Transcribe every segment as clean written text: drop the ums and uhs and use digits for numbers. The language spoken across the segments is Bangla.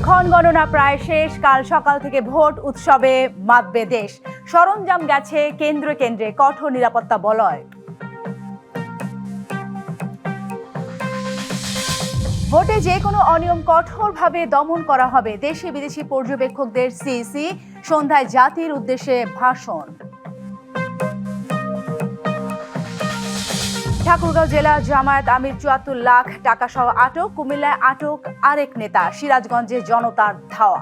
ক্ষণ গণনা প্রায় শেষ। কাল সকাল থেকে ভোট উৎসবে মাতবে দেশ। সরঞ্জাম গেছে কেন্দ্রে কেন্দ্রে, কঠোর নিরাপত্তা বলয়। ভোটে যে কোনো অনিয়ম কঠোরভাবে দমন করা হবে। দেশি বিদেশি পর্যবেক্ষকদের সিইসি। সন্ধ্যায় জাতির উদ্দেশ্যে ভাষণ। ঠাকুরগাঁও জেলা জামায়াত আমির ৭৪ লাখ টাকা সহ আটক। কুমিল্লায় আটক আরেক নেতা। সিরাজগঞ্জে জনতার ধাওয়া।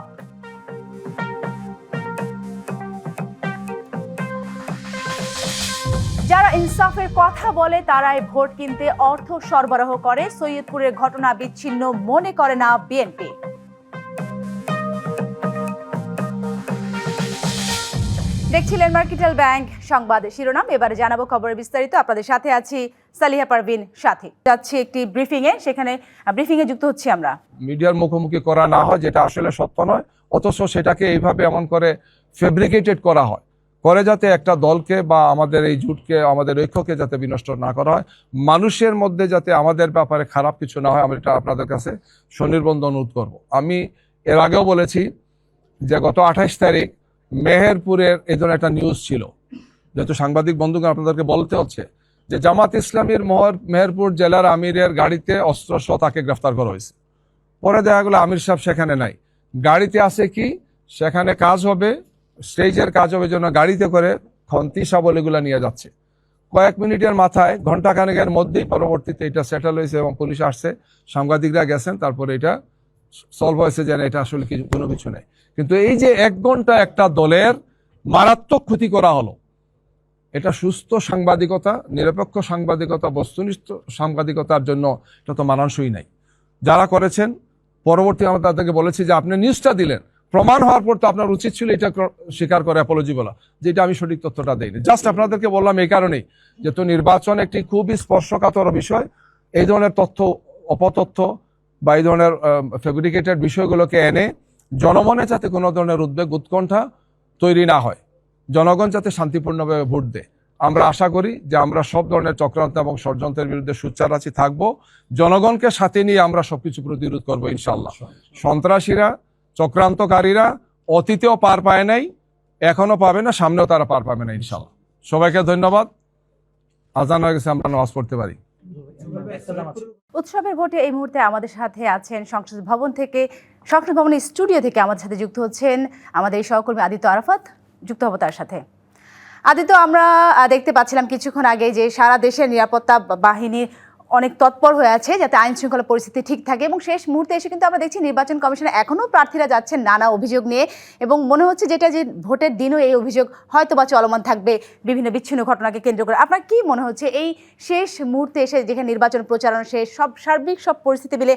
যারা ইনসাফের কথা বলে তারাই ভোট কিনতে অর্থ সরবরাহ করে। সৈয়দপুরের ঘটনা বিচ্ছিন্ন মনে করে না বিএনপি। দেখছিলেন মার্কেটাল ব্যাংক সংবাদের শিরোনাম। এবারে জানাবো খবরের বিস্তারিত। আপনাদের সাথে আছি সালিহা পারভিন সাথী। যাচ্ছি একটি ব্রিফিং এ, সেখানে ব্রিফিং এ যুক্ত হচ্ছি আমরা। মিডিয়ার মুখোমুখি করা না হয়, যেটা আসলে সত্য নয়, অথচ সেটাকে এইভাবে এমন করে ফেব্রিকেটেড করা হয়, করে যাতে একটা দলকে বা আমাদের এই জোটকে, আমাদের ঐক্যকে যাতে বিনষ্ট না করা হয়, মানুষের মধ্যে যাতে আমাদের ব্যাপারে খারাপ কিছু না হয়, আমি এটা আপনাদের কাছে সুনির্বন্ধ অনুরোধ করব। আমি এর আগেও বলেছি যে গত 28 তারিখ মেহেরপুরের এই ধরনের একটা নিউজ ছিল, যেহেতু সাংবাদিক বন্ধুকে আপনাদেরকে বলতে হচ্ছে যে জামাত ইসলামীর মেহেরপুর জেলার আমিরের গাড়িতে অস্ত্রসহ তাকে গ্রেফতার করা হয়েছে। পরে দেখা গেলো আমির সাহেব সেখানে নাই, গাড়িতে আছে কি, সেখানে কাজ হবে, স্টেজের কাজ হবে জন্য গাড়িতে করে খন্তি শাবল এগুলো নিয়ে যাচ্ছে। কয়েক মিনিটের মাথায়, ঘন্টাখানেকের মধ্যেই পরবর্তীতে এটা সেটেল হয়েছে এবং পুলিশ আসছে, সাংবাদিকরা গেছেন, তারপরে এটা সলভ হয়েছে যে এটা আসলে কোনো কিছু নেই। কিন্তু এই যে 1 ঘন্টা একটা দলের মারাত্মক ক্ষতি করা হলো, এটা সুস্থ সাংবাদিকতা, নিরপেক্ষ সাংবাদিকতা, বস্তুনিষ্ঠ সাংবাদিকতার জন্য এটা তো মানানসই নাই। যারা করেছেন, পরবর্তী আমরা তাদেরকে বলেছি যে আপনি নিউজটা দিলেন, প্রমাণ হওয়ার পর তো আপনার উচিত ছিল এটা স্বীকার করে অ্যাপোলজি বলা, যে এটা আমি সঠিক তথ্যটা দেইনি। জাস্ট আপনাদেরকে বললাম এই কারণেই, যেহেতু নির্বাচন একটি খুবই স্পর্শকাতর বিষয়, এই ধরনের তথ্য, অপতথ্য বা এই ধরনের ফেব্রিকেটেড বিষয়গুলোকে এনে জনমনে যাতে কোনো ধরনের উদ্বেগ, উৎকণ্ঠা তৈরি না হয়, জনগণ যাতে শান্তিপূর্ণভাবে ভোট দেয়। আমরা আশা করি যে আমরা সব ধরনের চক্রান্ত এবং ষড়যন্ত্রের বিরুদ্ধে সোচ্চার আছি, থাকবো, জনগণকে সাথে নিয়ে আমরা সবকিছু প্রতিরোধ করবো ইনশাল্লাহ। সন্ত্রাসীরা, চক্রান্তকারীরা অতীতেও পার পায় নাই, এখনো পাবে না, সামনেও তারা পার পাবে না ইনশাল্লাহ। সবাইকে ধন্যবাদ। আজান হয়ে গেছে, আমরা নামাজ পড়তে পারি। উৎসবের ভোটে এই মুহূর্তে আমাদের সাথে আছেন সংসদ ভবনের স্টুডিও থেকে আমাদের সাথে যুক্ত হচ্ছেন আমাদের সহকর্মী আদিত্য আরাফাত। যুক্ত হবো তার সাথে। আদিত্য, আমরা দেখতে পাচ্ছিলাম কিছুক্ষণ আগে যে সারা দেশের নিরাপত্তা বাহিনী অনেক তৎপর হয়ে আছে যাতে আইন শৃঙ্খলা পরিস্থিতি ঠিক থাকে, এবং শেষ মুহূর্তে এসে কিন্তু আমরা দেখছি নির্বাচন কমিশনে এখনও প্রার্থীরা যাচ্ছেন নানা অভিযোগ নিয়ে, এবং মনে হচ্ছে যেটা যে ভোটের দিনও এই অভিযোগ হয়তো বা চলমান থাকবে বিভিন্ন বিচ্ছিন্ন ঘটনাকে কেন্দ্র করে। আপনার কি মনে হচ্ছে এই শেষ মুহূর্তে এসে, যেখানে নির্বাচন প্রচারণা শেষ, সার্বিক সব পরিস্থিতি মিলে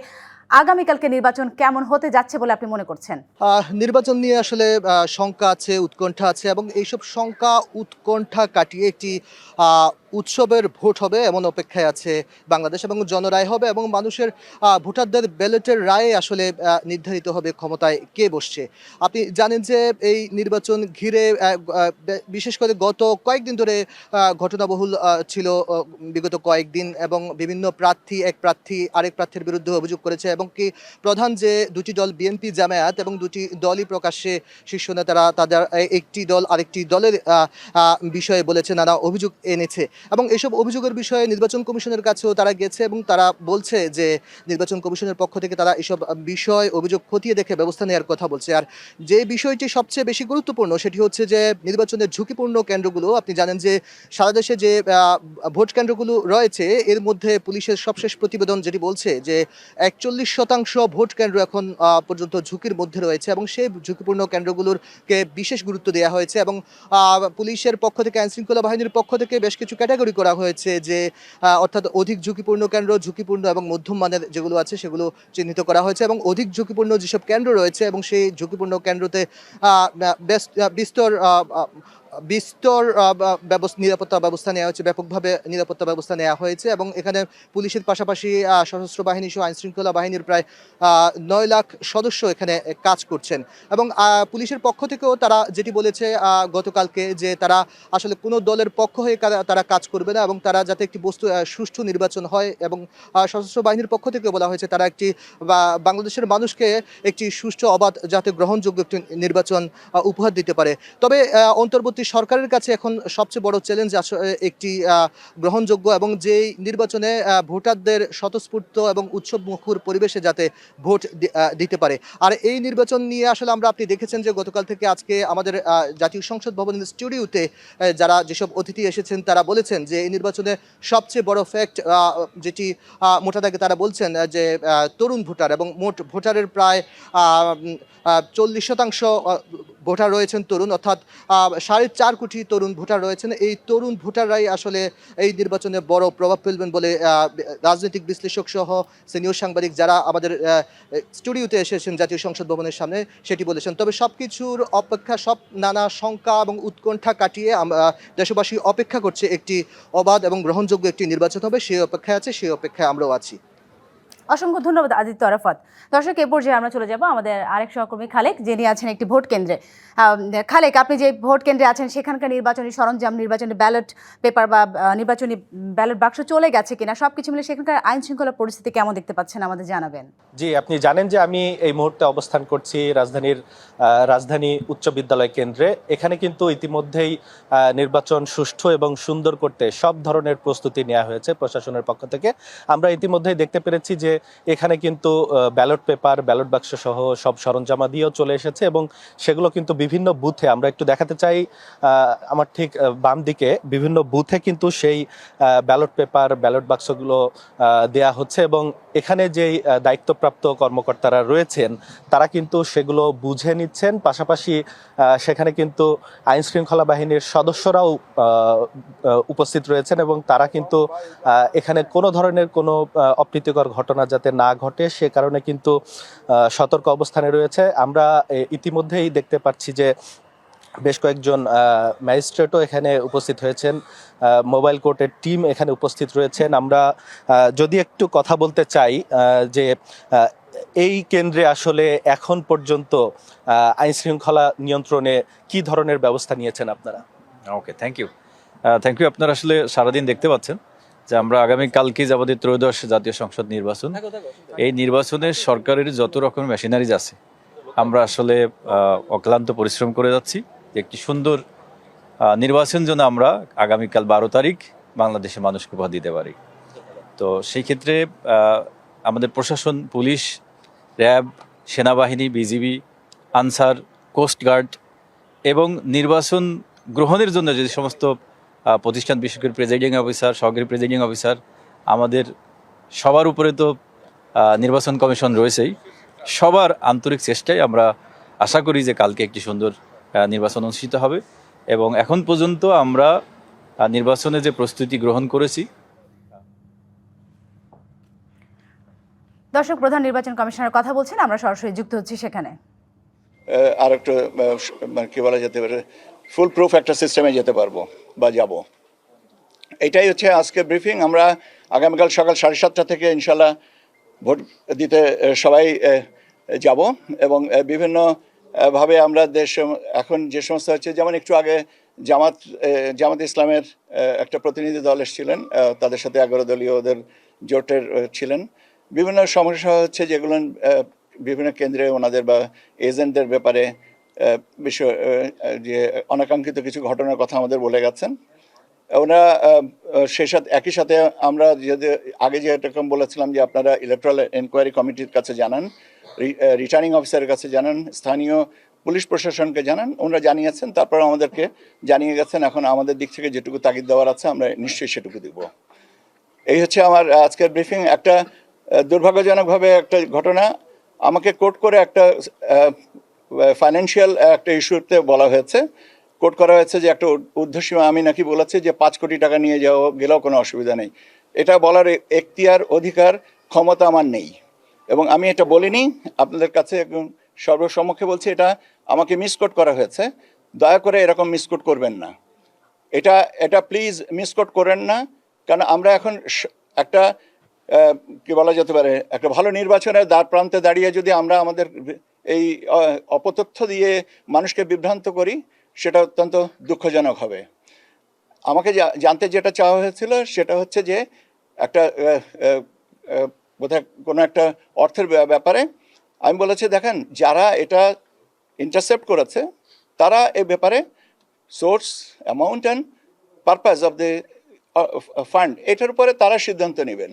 আগামীকালকে নির্বাচন কেমন হতে যাচ্ছে বলে আপনি মনে করছেন? নির্বাচন নিয়ে আসলে শঙ্কা আছে, উৎকণ্ঠা আছে, এবং এইসব শঙ্কা উৎকণ্ঠা কাটিয়ে একটি উৎসবের ভোট হবে এমন অপেক্ষায় আছে বাংলাদেশ, এবং জনরায় হবে এবং মানুষের ভোটারদের ব্যালটের রায়ে আসলে নির্ধারিত হবে ক্ষমতায় কে বসছে। আপনি জানেন যে এই নির্বাচন ঘিরে বিশেষ করে গত কয়েকদিন ধরে ঘটনাবহুল ছিল বিগত কয়েকদিন, এবং বিভিন্ন প্রার্থী, এক প্রার্থী আরেক প্রার্থীর বিরুদ্ধে অভিযোগ করেছে, এবং কি প্রধান যে দুটি দল বিএনপি জামায়াত, এবং দুটি দলই প্রকাশ্যে শীর্ষ নেতারা তাদের একটি দল আরেকটি দলের বিষয়ে বলেছে, নানা অভিযোগ এনেছে, এবং এইসব অভিযোগের বিষয়ে নির্বাচন কমিশনের কাছেও তারা গেছে, এবং তারা বলছে যে নির্বাচন কমিশনের পক্ষ থেকে তারা এইসব বিষয় অভিযোগ খতিয়ে দেখে ব্যবস্থা নেওয়ার কথা বলছে। আর যে বিষয়টি সবচেয়ে বেশি গুরুত্বপূর্ণ সেটি হচ্ছে যে নির্বাচনের ঝুঁকিপূর্ণ কেন্দ্রগুলো, আপনি জানেন যে সারা দেশে যে ভোট কেন্দ্রগুলো রয়েছে এর মধ্যে পুলিশের সবশেষ প্রতিবেদন যেটি বলছে যে 41% ভোট কেন্দ্র এখন পর্যন্ত ঝুঁকির মধ্যে রয়েছে, এবং সেই ঝুঁকিপূর্ণ কেন্দ্রগুলোকে বিশেষ গুরুত্ব দেওয়া হয়েছে, এবং পুলিশের পক্ষ থেকে, আইনশৃঙ্খলা বাহিনীর পক্ষ থেকে বেশ কিছু ক্যাটাগরি করা হয়েছে, যে অর্থাৎ অধিক ঝুঁকিপূর্ণ কেন্দ্র, ঝুঁকিপূর্ণ এবং মধ্যম মানের যেগুলো আছে সেগুলো চিহ্নিত করা হয়েছে, এবং অধিক ঝুঁকিপূর্ণ যেসব কেন্দ্র রয়েছে এবং সেই ঝুঁকিপূর্ণ কেন্দ্রতে বিস্তর বিস্তর নিরাপত্তা ব্যবস্থা নেওয়া হয়েছে, ব্যাপকভাবে নিরাপত্তা ব্যবস্থা নেওয়া হয়েছে এবং এখানে পুলিশের পাশাপাশি সশস্ত্র বাহিনী সহ আইনশৃঙ্খলা বাহিনীর প্রায় 9 লাখ সদস্য এখানে কাজ করছেন এবং পুলিশের পক্ষ থেকেও তারা যেটি বলেছে গতকালকে যে তারা আসলে কোনো দলের পক্ষ হয়ে তারা কাজ করবে না এবং তারা যাতে একটি সুষ্ঠু নির্বাচন হয় এবং সশস্ত্র বাহিনীর পক্ষ থেকে বলা হয়েছে তারা একটি বাংলাদেশের মানুষকে একটি সুষ্ঠু অবাধ যাতে গ্রহণযোগ্য একটি নির্বাচন উপহার দিতে পারে। তবে অন্তর্বর্তী সরকারের কাছে এখন সবচেয়ে বড় চ্যালেঞ্জ একটি গ্রহণযোগ্য এবং যেই নির্বাচনে ভোটারদের স্বতঃস্ফূর্ত এবং উৎসবমুখর পরিবেশে যাতে ভোট দিতে পারে। আর এই নির্বাচন নিয়ে আসলে আপনি দেখেছেন যে গতকাল থেকে আজকে আমাদের জাতীয় সংসদ ভবনের স্টুডিওতে যেসব অতিথি এসেছেন তারা বলেছেন যে এই নির্বাচনে সবচেয়ে বড় ফ্যাক্ট যেটি মোটা দাগে তারা বলছেন যে তরুণ ভোটার এবং মোট ভোটারের প্রায় 40% ভোটার রয়েছেন তরুণ, অর্থাৎ 4.5 কোটি তরুণ ভোটার রয়েছেন। এই তরুণ ভোটাররাই আসলে এই নির্বাচনে বড় প্রভাব ফেলবেন বলে রাজনৈতিক বিশ্লেষক সহ সিনিয়র সাংবাদিক যারা আমাদের স্টুডিওতে এসেছেন জাতীয় সংসদ ভবনের সামনে সেটি বলেছেন। তবে সব কিছুর অপেক্ষা, সব নানা শঙ্কা এবং উৎকণ্ঠা কাটিয়ে দেশবাসী অপেক্ষা করছে একটি অবাধ এবং গ্রহণযোগ্য একটি নির্বাচন হবে, সেই অপেক্ষায় আছে, সেই অপেক্ষায় আমরাও আছি। অসংখ্য ধন্যবাদ আদিত্য আরাফাত। দর্শক, এ পর্যায়ে আমরা চলে যাব আমাদের আরেক সহকর্মী খালেক, যিনি আছেন একটি ভোট কেন্দ্রে। খালেক, আপনি যে ভোট কেন্দ্রে আছেন সেখানকার নির্বাচনী সরঞ্জাম, নির্বাচনী ব্যালট পেপার বা নির্বাচনী ব্যালট বাক্স চলে গেছে কিনা, সবকিছু মিলে সেখানকার আইন শৃঙ্খলা পরিস্থিতি কেমন দেখতে পাচ্ছেন আমাদের জানাবেন। জি, আপনি জানেন যে আমি এই মুহূর্তে অবস্থান করছি রাজধানী উচ্চ বিদ্যালয় কেন্দ্রে। এখানে কিন্তু ইতিমধ্যেই নির্বাচন সুষ্ঠু এবং সুন্দর করতে সব ধরনের প্রস্তুতি নেওয়া হয়েছে প্রশাসনের পক্ষ থেকে। আমরা ইতিমধ্যেই দেখতে পেরেছি যে এখানে কিন্তু ব্যালট পেপার, ব্যালট বাক্স সহ সব সরঞ্জামাদিও চলে এসেছে এবং সেগুলো কিন্তু বিভিন্ন বুথে, আমরা একটু দেখাতে চাই আমার ঠিক বাম দিকে, বিভিন্ন বুথে কিন্তু সেই ব্যালট পেপার, ব্যালট বাক্সগুলো দেয়া হচ্ছে এবং এখানে যেই দায়িত্বপ্রাপ্ত কর্মকর্তারা রয়েছেন তারা কিন্তু সেগুলো বুঝে নিচ্ছেন। পাশাপাশি সেখানে কিন্তু আইন শৃঙ্খলা বাহিনীর সদস্যরাও উপস্থিত রয়েছেন এবং তারা কিন্তু এখানে কোনো ধরনের কোনো অপ্রীতিকর ঘটনা যাতে না ঘটে সে কারণে কিন্তু সতর্ক অবস্থানে রয়েছে। আমরা ইতিমধ্যেই দেখতে পাচ্ছি যে বেশ কয়েকজন ম্যাজিস্ট্রেটও এখানে উপস্থিত হয়েছেন, মোবাইল কোর্টের টিম এখানে উপস্থিত রয়েছেন। আমরা যদি একটু কথা বলতে চাই যে এই কেন্দ্রে আসলে এখন পর্যন্ত আইন শৃঙ্খলা নিয়ন্ত্রণে কি ধরনের ব্যবস্থা নিয়েছেন আপনারা? ওকে, থ্যাংক ইউ। আপনারা আসলে সারাদিন দেখতে পাচ্ছেন যে আমরা আগামীকালকে যাবতীয় ত্রয়োদশ জাতীয় সংসদ নির্বাচন, এই নির্বাচনে সরকারের যত রকমের মেশিনারিজ আছে আমরা আসলে অক্লান্ত পরিশ্রম করে যাচ্ছি একটি সুন্দর নির্বাচন যেন আমরা আগামীকাল 12 তারিখ বাংলাদেশের মানুষকে উপহার দিতে পারি। তো সেই ক্ষেত্রে আমাদের প্রশাসন, পুলিশ, র্যাব, সেনাবাহিনী, বিজিবি, আনসার, কোস্টগার্ড এবং নির্বাচন গ্রহণের জন্য যে সমস্ত প্রতিষ্ঠান, বিশেষ করে প্রেজাইডিং অফিসার, সহকারী প্রেজাইডিং অফিসার, আমাদের সবার উপরে তো নির্বাচন কমিশন রয়েছেই, সবার আন্তরিক চেষ্টায় আমরা আশা করি যে কালকে একটি সুন্দর নির্বাচন অনুষ্ঠিত হবে এবং এখন পর্যন্ত আমরা নির্বাচনে যে প্রস্তুতি গ্রহণ করেছি। দর্শক, প্রধান নির্বাচন কমিশনার কথা বলছেন, আমরা সরাসরি যুক্ত হচ্ছি সেখানে। আর একটু কি বলা যেতে পারে, ফুল প্রুফ একটা সিস্টেমে যেতে পারবো বা যাব, এটাই হচ্ছে আজকে ব্রিফিং। আমরা আগামীকাল সকাল 7:30 থেকে ইনশাল্লাহ ভোট দিতে সবাই যাব এবং বিভিন্নভাবে আমরা এখন যে সমস্ত হচ্ছে, যেমন একটু আগে জামাত ইসলামের একটা প্রতিনিধি দল এসেছিলেন, তাদের সাথে 11 দলীয় ওদের জোটের ছিলেন। বিভিন্ন সমস্যা হচ্ছে যেগুলো বিভিন্ন কেন্দ্রে ওনাদের বা এজেন্টদের ব্যাপারে বিষয়, যে অনাকাঙ্ক্ষিত কিছু ঘটনার কথা আমাদের বলে গেছেন ওনারা। সেই সাথে একই সাথে আমরা আগে যেরকম বলেছিলাম যে আপনারা ইলেকট্রাল এনকোয়ারি কমিটির কাছে জানান, রিটার্নিং অফিসারের কাছে জানান, স্থানীয় পুলিশ প্রশাসনকে জানান, ওনারা জানিয়েছেন, তারপর আমাদেরকে জানিয়ে গেছেন। এখন আমাদের দিক থেকে যেটুকু তাগিদ দেওয়ার আছে আমরা নিশ্চয়ই সেটুকু দিব। এই হচ্ছে আমার আজকের ব্রিফিং। একটা দুর্ভাগ্যজনকভাবে একটা ঘটনা, আমাকে কোর্ট করে একটা ফাইন্যান্সিয়াল একটা ইস্যুতে বলা হয়েছে, কোর্ট করা হয়েছে যে একটা ঊর্ধ্বসীমা আমি নাকি বলেছি যে 5 কোটি টাকা নিয়ে গেলেও কোনো অসুবিধা নেই। এটা বলার এখতিয়ার, অধিকার, ক্ষমতা আমার নেই এবং আমি এটা বলিনি। আপনাদের কাছে সর্বসম্মুখে বলছি এটা আমাকে মিসকোট করা হয়েছে। দয়া করে এরকম মিসকোট করবেন না। এটা এটা প্লিজ মিসকোট করেন না, কারণ আমরা এখন একটা কি বলা যেতে পারে একটা ভালো নির্বাচনের দ্বার প্রান্তে দাঁড়িয়ে যদি আমরা আমাদের এই অপতথ্য দিয়ে মানুষকে বিভ্রান্ত করি, সেটা অত্যন্ত দুঃখজনক হবে। আমাকে জানতে যেটা চাওয়া হয়েছিল সেটা হচ্ছে যে একটা বোধহয় কোনো একটা অর্থের ব্যাপারে আমি বলেছি, দেখেন যারা এটা ইন্টারসেপ্ট করেছে তারা এ ব্যাপারে source, amount and purpose of the fund, এটার উপরে তারা সিদ্ধান্ত নেবেন।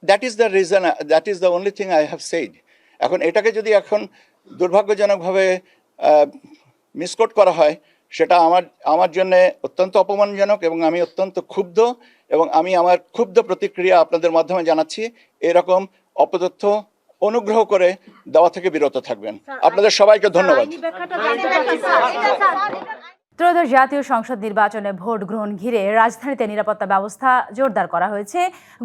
That is the reason, that is the only thing I have said. এখন এটাকে যদি এখন দুর্ভাগ্যজনকভাবে মিসকোট করা হয়, সেটা আমার জন্যে অত্যন্ত অপমানজনক এবং আমি অত্যন্ত ক্ষুব্ধ, এবং আমি আমার ক্ষুব্ধ প্রতিক্রিয়া আপনাদের মাধ্যমে জানাচ্ছি। এরকম অপতথ্য অনুগ্রহ করে দেওয়া থেকে বিরত থাকবেন। আপনাদের সবাইকে ধন্যবাদ। ত্রয়োদশ জাতীয় সংসদ নির্বাচনে ভোট গ্রহণ ঘিরে রাজধানীতে নিরাপত্তা ব্যবস্থা জোরদার করা হয়েছে।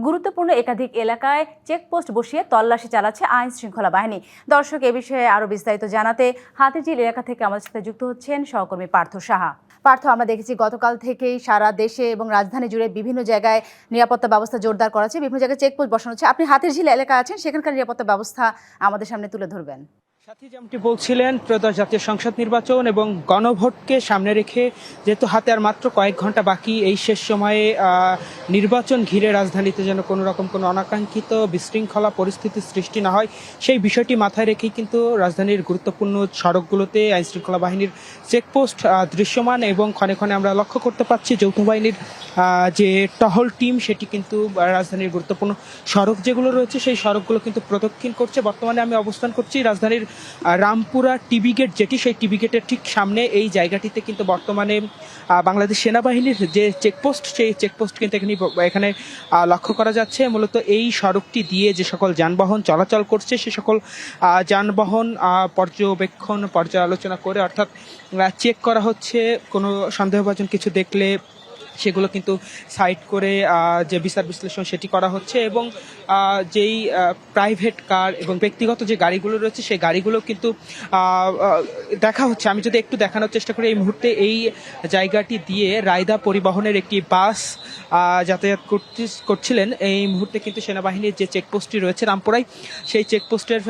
গুরুত্বপূর্ণ একাধিক এলাকায় চেকপোস্ট বসিয়ে তল্লাশি চালাচ্ছে আইন শৃঙ্খলা বাহিনী। দর্শক, এ বিষয়ে আরও বিস্তারিত জানাতে হাতিঝিল এলাকা থেকে আমাদের সাথে যুক্ত হচ্ছেন সহকর্মী পার্থ সাহা। পার্থ, আমরা দেখেছি গতকাল থেকেই সারা দেশে এবং রাজধানী জুড়ে বিভিন্ন জায়গায় নিরাপত্তা ব্যবস্থা জোরদার করা হচ্ছে, বিভিন্ন জায়গায় চেকপোস্ট বসানো হচ্ছে। আপনি হাতিঝিল এলাকায় আছেন, সেখানকার নিরাপত্তা ব্যবস্থা আমাদের সামনে তুলে ধরবেন। সাথী যেমনটি বলছিলেন, ত্রয়োদশ জাতীয় সংসদ নির্বাচন এবং গণভোটকে সামনে রেখে যেহেতু হাতে আর মাত্র কয়েক ঘন্টা বাকি, এই শেষ সময়ে নির্বাচন ঘিরে রাজধানীতে যেন কোনো রকম কোনো অনাকাঙ্ক্ষিত বিশৃঙ্খলা পরিস্থিতির সৃষ্টি না হয়, সেই বিষয়টি মাথায় রেখেই কিন্তু রাজধানীর গুরুত্বপূর্ণ সড়কগুলোতে আইনশৃঙ্খলা বাহিনীর চেকপোস্ট দৃশ্যমান, এবং ক্ষণে ক্ষণে আমরা লক্ষ্য করতে পাচ্ছি যৌথ বাহিনীর যে টহল টিম সেটি কিন্তু রাজধানীর গুরুত্বপূর্ণ সড়ক যেগুলো রয়েছে সেই সড়কগুলো কিন্তু প্রদক্ষিণ করছে। বর্তমানে আমি অবস্থান করছি রাজধানীর রামপুরা টিবি গেট, যেটি সেই টিবি গেটের ঠিক সামনে। এই জায়গাটিতে কিন্তু বর্তমানে বাংলাদেশ সেনাবাহিনীর যে চেকপোস্ট, সেই চেকপোস্ট কিন্তু এখানে লক্ষ্য করা যাচ্ছে। মূলত এই সড়কটি দিয়ে যে সকল যানবাহন চলাচল করছে সে সকল যানবাহন পর্যালোচনা করে, অর্থাৎ চেক করা হচ্ছে। কোনো সন্দেহভাজন কিছু দেখলে সেগুলো কিন্তু সাইড করে যে বিচার বিশ্লেষণ সেটি করা হচ্ছে, এবং যেই প্রাইভেট কার এবং ব্যক্তিগত যে গাড়িগুলো রয়েছে সেই গাড়িগুলো কিন্তু দেখা হচ্ছে। আমি যদি একটু দেখানোর চেষ্টা করি, এই মুহূর্তে এই জায়গাটি দিয়ে রায়দা পরিবহনের একটি বাস যাতায়াত করছিলেন। এই মুহূর্তে কিন্তু সেনাবাহিনীর যে চেকপোস্টটি রয়েছে রামপুরায়, সেই চেকপোস্টের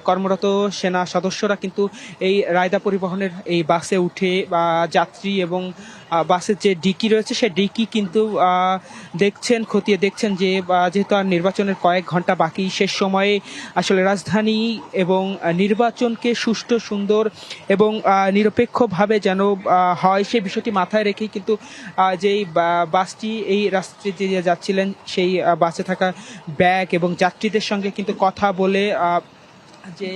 কর্মরত সেনা সদস্যরা কিন্তু এই রায়দা পরিবহনের এই বাসে উঠে যাত্রী এবং বাসের যে ডিকি রয়েছে সেই ডিকি কিন্তু খতিয়ে দেখছেন যে যেহেতু আর নির্বাচনের কয়েক ঘন্টা বাকি, শেষ সময়ে আসলে রাজধানী এবং নির্বাচনকে সুষ্ঠু, সুন্দর এবং নিরপেক্ষভাবে যেন হয় সেই বিষয়টি মাথায় রেখেই কিন্তু যেই বাসটি এই রাস্তাটি দিয়ে যাচ্ছিলেন সেই বাসে থাকা ব্যাগ এবং যাত্রীদের সঙ্গে কিন্তু কথা বলে যে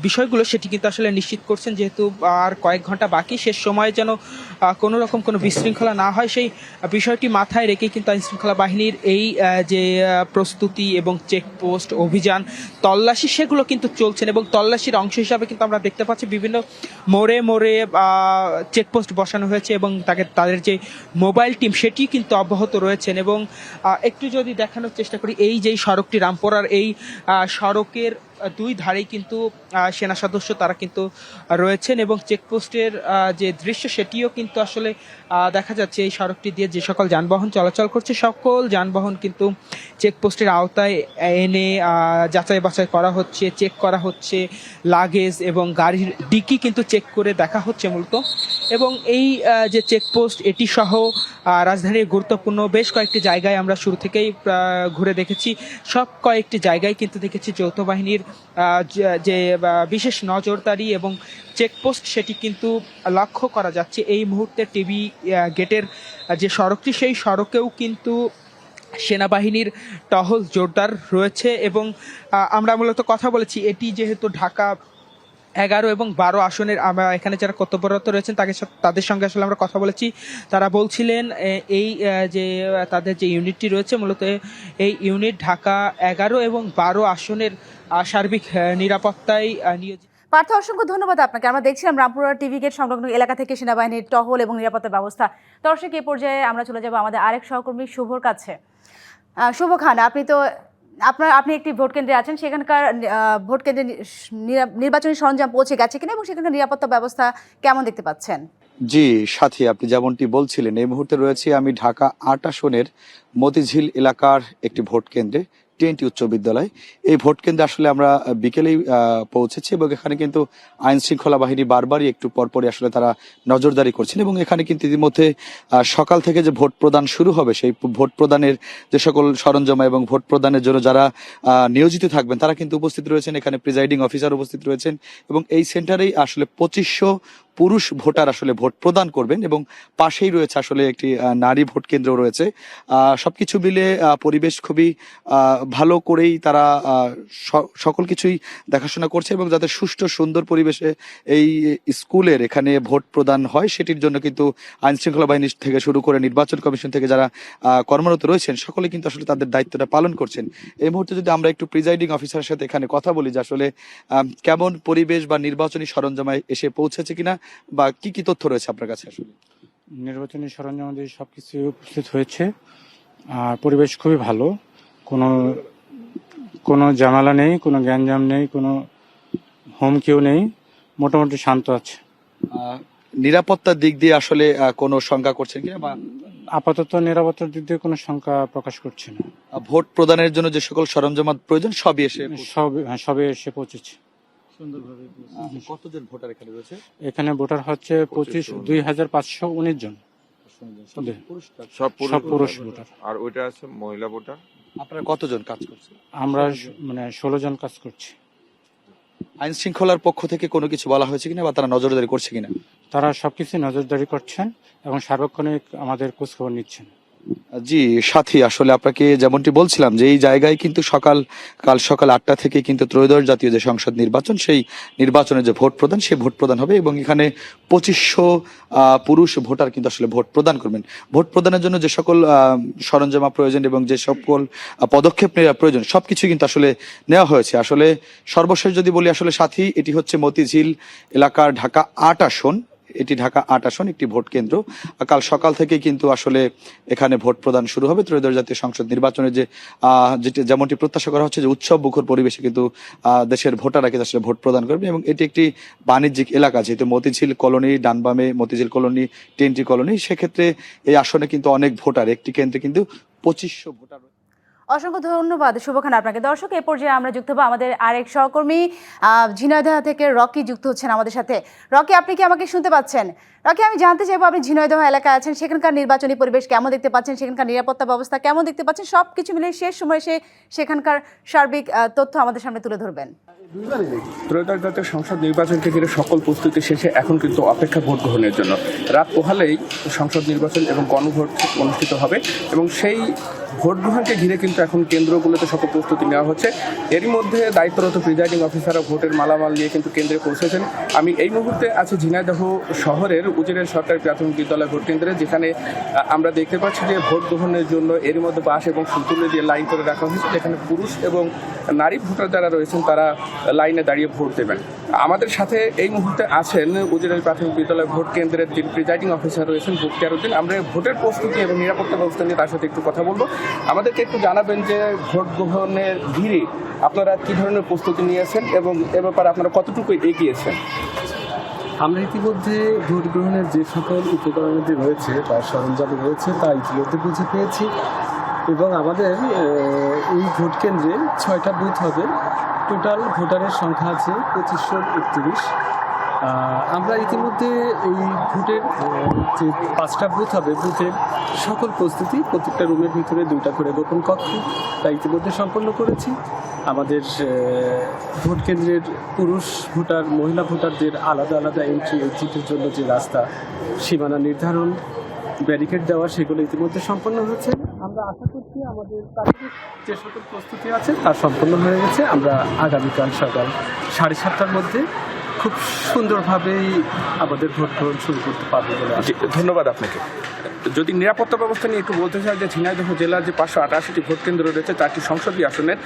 বিষয়গুলো সেটি কিন্তু আসলে নিশ্চিত করছেন, যেহেতু আর কয়েক ঘন্টা বাকি, শেষ সময়ে যেন কোনো রকম কোনো বিশৃঙ্খলা না হয় সেই বিষয়টি মাথায় রেখে কিন্তু আইনশৃঙ্খলা বাহিনীর এই যে প্রস্তুতি এবং চেকপোস্ট অভিযান তল্লাশি সেগুলো কিন্তু চলছেন। এবং তল্লাশির অংশ হিসাবে কিন্তু আমরা দেখতে পাচ্ছি বিভিন্ন মোড়ে মোড়ে চেকপোস্ট বসানো হয়েছে, এবং তাদের যে মোবাইল টিম সেটি কিন্তু অব্যাহত রয়েছেন। এবং একটু যদি দেখানোর চেষ্টা করি, এই যেই সড়কটি রামপুরার, এই সড়কের দুই ধারেই কিন্তু সেনা সদস্য তারা কিন্তু রয়েছেন, এবং চেকপোস্টের যে দৃশ্য সেটিও কিন্তু আসলে দেখা যাচ্ছে। এই সড়কটি দিয়ে যে সকল যানবাহন চলাচল করছে সকল যানবাহন কিন্তু চেকপোস্টের আওতায় এনে যাচাই বাছাই করা হচ্ছে, চেক করা হচ্ছে, লাগেজ এবং গাড়ির ডিকি কিন্তু চেক করে দেখা হচ্ছে মূলত। এবং এই যে চেকপোস্ট এটি সহ রাজধানীর গুরুত্বপূর্ণ বেশ কয়েকটি জায়গায় আমরা শুরু থেকেই ঘুরে দেখেছি, সব কয়েকটি জায়গায় কিন্তু দেখেছি যৌথ বাহিনীর যে বিশেষ নজরদারি এবং চেকপোস্ট সেটি কিন্তু লক্ষ্য করা যাচ্ছে। এই মুহূর্তে টিবি গেটের যে সড়কটি সেই সড়কেও কিন্তু সেনাবাহিনীর টহল জোরদার রয়েছে। এবং আমরা মূলত কথা বলেছি, এটি যেহেতু ঢাকা 11 এবং 12 আসনের আমরা এখানে যারা কর্তব্যরত রয়েছেন তাদের সঙ্গে আসলে আমরা কথা বলেছি। তারা বলছিলেন এই যে তাদের যে ইউনিটটি রয়েছে মূলত এই ইউনিট ঢাকা 11 এবং 12 আসনের সার্বিক নিরাপত্তায় নিয়োজিত। পার্থ, অসংখ্য ধন্যবাদ আপনাকে। আমরা দেখছিলাম রামপুরা টিভি গেট সংলগ্ন এলাকা থেকে সেনাবাহিনীর টহল এবং নিরাপত্তা ব্যবস্থা। দর্শক, এই পর্যায়ে আমরা চলে যাব আমাদের আরেক সহকর্মী শুভর কাছে। শুভ খান, আপনি তো আপনি একটি ভোট কেন্দ্রে আছেন, সেখানকার ভোট কেন্দ্রে নির্বাচনী সরঞ্জাম পৌঁছে গেছে কিনা এবং সেখানকার নিরাপত্তা ব্যবস্থা কেমন দেখতে পাচ্ছেন? জি সাথী, আপনি যেমনটি বলছিলেন, এই মুহূর্তে রয়েছে আমি ঢাকা ৮ আসনের মতিঝিল এলাকার একটি ভোট কেন্দ্রে, টিএনটি উচ্চ বিদ্যালয়। এই ভোট কেন্দ্রে আসলে আমরা বিকেলেই পৌঁছেছি এবং এখানে কিন্তু আইন শৃঙ্খলা বাহিনী বারবারই একটু পরপরই আসলে তারা নজরদারি করছেন এবং এখানে কিন্তু ইতিমধ্যে সকাল থেকে যে ভোট প্রদান শুরু হবে সেই ভোট প্রদানের যে সকল সরঞ্জাম এবং ভোট প্রদানের জন্য যারা নিয়োজিত থাকবেন তারা কিন্তু উপস্থিত রয়েছেন। এখানে প্রিজাইডিং অফিসার উপস্থিত রয়েছেন এবং এই সেন্টারেই আসলে 2500 পুরুষ ভোটার আসলে ভোট প্রদান করবেন এবং পাশেই রয়েছে আসলে একটি নারী ভোট কেন্দ্র রয়েছে। সবকিছু মিলে পরিবেশ খুবই ভালো করেই তারা সকল কিছুই দেখাশোনা করছে এবং যাতে সুষ্ঠু সুন্দর পরিবেশে এই স্কুলের এখানে ভোট প্রদান হয় সেটির জন্য কিন্তু আইন শৃঙ্খলা বাহিনী থেকে শুরু করে নির্বাচন কমিশন থেকে যারা কর্মরত রয়েছেন সকলে কিন্তু আসলে তাদের দায়িত্বটা পালন করছেন। এই মুহূর্তে যদি আমরা একটু প্রিজাইডিং অফিসারের সাথে এখানে কথা বলি যে আসলে কেমন পরিবেশ বা নির্বাচনী সরঞ্জামায় এসে পৌঁছেছে কিনা বা কি কি তথ্য রয়েছে আপনার কাছে? আসলে নির্বাচনী সরঞ্জাম দিয়ে সবকিছু উপস্থিত হয়েছে আর পরিবেশ খুবই ভালো, কোনো ঝামেলা নেই, কোনো গ্যাঞ্জাম নেই, কোনো হুমকিও নেই, মোটামুটি শান্ত আছে। নিরাপত্তার দিক দিয়ে আসলে কোনো শঙ্কা করছেন কিনা বা আপাতত নিরাপত্তার দিক দিয়ে কোনো শঙ্কা প্রকাশ করছে না। ভোট প্রদানের জন্য যে সকল সরঞ্জাম প্রয়োজন সবই এসে সবে এসে পৌঁছেছে। কতজন ভোটার এখানে রয়েছে? এখানে ভোটার হচ্ছে 25,519 জন, সব পুরুষ ভোটার। আর ওইটা আছে মহিলা ভোটার। আপনারা কতজন কাজ করছেন? আমরা 16 জন কাজ করছি। আইন শৃঙ্খলার পক্ষ থেকে কোনো কিছু বলা হয়েছে কিনা বা তারা নজরদারি করছে কিনা? তারা সবকিছু নজরদারি করছেন এবং সার্বক্ষণিক আমাদের খোঁজখবর নিচ্ছেন। জি সাথী, আসলে আপনাকে যেমনটি বলছিলাম যে এই জায়গায় কিন্তু কাল সকাল 8টা থেকে কিন্তু ত্রয়োদশ জাতীয় যে সংসদ নির্বাচন, সেই নির্বাচনের যে ভোট প্রদান সেই ভোট প্রদান হবে এবং এখানে 2500 পুরুষ ভোটার কিন্তু আসলে ভোট প্রদান করবেন। ভোট প্রদানের জন্য যে সকল সরঞ্জাম প্রয়োজন এবং যে সকল পদক্ষেপ নেওয়া প্রয়োজন সবকিছু কিন্তু আসলে নেওয়া হয়েছে। আসলে সর্বশেষ যদি বলি আসলে সাথী, এটি হচ্ছে মতিঝিল এলাকার ঢাকা 8 আসন, এটি ঢাকা 8 আসন একটি ভোট কেন্দ্র। কাল সকাল থেকে কিন্তু আসলে এখানে ভোট প্রদান শুরু হবে। ত্রয়োদশ জাতীয় সংসদ নির্বাচনের যেমনটি প্রত্যাশা করা হচ্ছে যে উৎসব মুখর পরিবেশে কিন্তু দেশের ভোটাররা কিন্তু আসলে ভোট প্রদান করবে এবং এটি একটি বাণিজ্যিক এলাকা, যেহেতু মতিঝিল কলোনি, ডানবামে মতিঝিল কলোনি, টিএনটি কলোনি, সেক্ষেত্রে এই আসনে কিন্তু অনেক ভোটার, একটি কেন্দ্রে কিন্তু 2500 ভোটার। অসংখ্য ধন্যবাদ শুভখান আপনাকে। দর্শক, এ পর্যায়ে আমরা যুক্ত হবো আমাদের আরেক সহকর্মী ঝিনাইদহ থেকে রকি যুক্ত হচ্ছেন আমাদের সাথে। রকি, আপনি কি আমাকে শুনতে পাচ্ছেন? রকি, আমি জানতে চাইবো আপনি ঝিনাইদহ এলাকায় আছেন, সেখানকার নির্বাচনী পরিবেশ কেমন দেখতে পাচ্ছেন, সেখানকার নিরাপত্তা ব্যবস্থা কেমন দেখতে পাচ্ছেন, সব কিছু মিলে শেষ সময় সেখানকার সার্বিক তথ্য আমাদের সামনে তুলে ধরবেন। ত্রয়োদশ জাতীয় সংসদ নির্বাচনকে ঘিরে সকল প্রস্তুতি শেষে এখন কিন্তু অপেক্ষা ভোট গ্রহণের জন্য। রাত পোহালেই সংসদ নির্বাচন এবং গণভোট অনুষ্ঠিত হবে এবং সেই ভোট গ্রহণকে ঘিরে কিন্তু এখন কেন্দ্রগুলোতে সকল প্রস্তুতি নেওয়া হচ্ছে। এরই মধ্যে দায়িত্বরত প্রিজাইডিং অফিসাররা ভোটের মালামাল নিয়ে কিন্তু কেন্দ্রে পৌঁছেছেন। আমি এই মুহূর্তে আছি ঝিনাইদহ শহরের উজিরের সরকারি প্রাথমিক বিদ্যালয় ভোট কেন্দ্রে, যেখানে আমরা দেখতে পাচ্ছি যে ভোট গ্রহণের জন্য এরই মধ্যে বাঁশ এবং সুতুলি দিয়ে লাইন করে রাখা হয়েছে, যেখানে পুরুষ এবং নারী ভোটার যারা রয়েছেন তারা লাইনে দাঁড়িয়ে ভোট দেবেন। আমাদের সাথে এই মুহূর্তে আছেন উজিরের প্রাথমিক বিদ্যালয় ভোট কেন্দ্রের যিনি প্রিজাইডিং অফিসার রয়েছেন বখতিয়ার উদ্দিন। আমরা ভোটের প্রস্তুতি এবং নিরাপত্তা ব্যবস্থা নিয়ে তার সাথে একটু কথা বলবো। আমাদেরকে একটু জানাবেন যে ভোট গ্রহণের ঘিরে আপনারা কি ধরনের প্রস্তুতি নিয়েছেন এবং এ ব্যাপারে আপনারা কতটুকু এগিয়েছেন? আমরা ইতিমধ্যে ভোট গ্রহণের যে সকল উপকরণটি রয়েছে বা সরঞ্জাম রয়েছে তা ইতিমধ্যে বুঝে পেয়েছি এবং আমাদের এই ভোট কেন্দ্রে 6টা বুথ হবে। টোটাল ভোটারের সংখ্যা আছে 2531। আমরা ইতিমধ্যে এই ভোটের যে 5টা বুথ হবে, বুথের সকল প্রস্তুতি, প্রত্যেকটা রুমের ভিতরে 2টা করে গোপন কক্ষ তা ইতিমধ্যে সম্পন্ন করেছি। আমাদের ভোট কেন্দ্রের পুরুষ ভোটার, মহিলা ভোটারদের আলাদা আলাদা এন্ট্রি এক্সিটের জন্য যে রাস্তা, সীমানা নির্ধারণ, ব্যারিকেড দেওয়া, সেগুলো ইতিমধ্যে সম্পন্ন হয়েছে। আমরা আশা করছি আমাদের প্রাথমিক যে সকল প্রস্তুতি আছে তা সম্পন্ন হয়ে গেছে। আমরা আগামীকাল সকাল 7:30টার মধ্যে খুব সুন্দরভাবেই আমাদের ভোট গ্রহণ শুরু করতে পারবো বলে। ধন্যবাদ আপনাকে। যদি নিরাপত্তা ব্যবস্থা নিয়ে একটু বলতে চাই যে ঝিনাইদহ জেলার যে 588টি ভোট কেন্দ্র রয়েছে, 4টি সংসদীয় আসনের,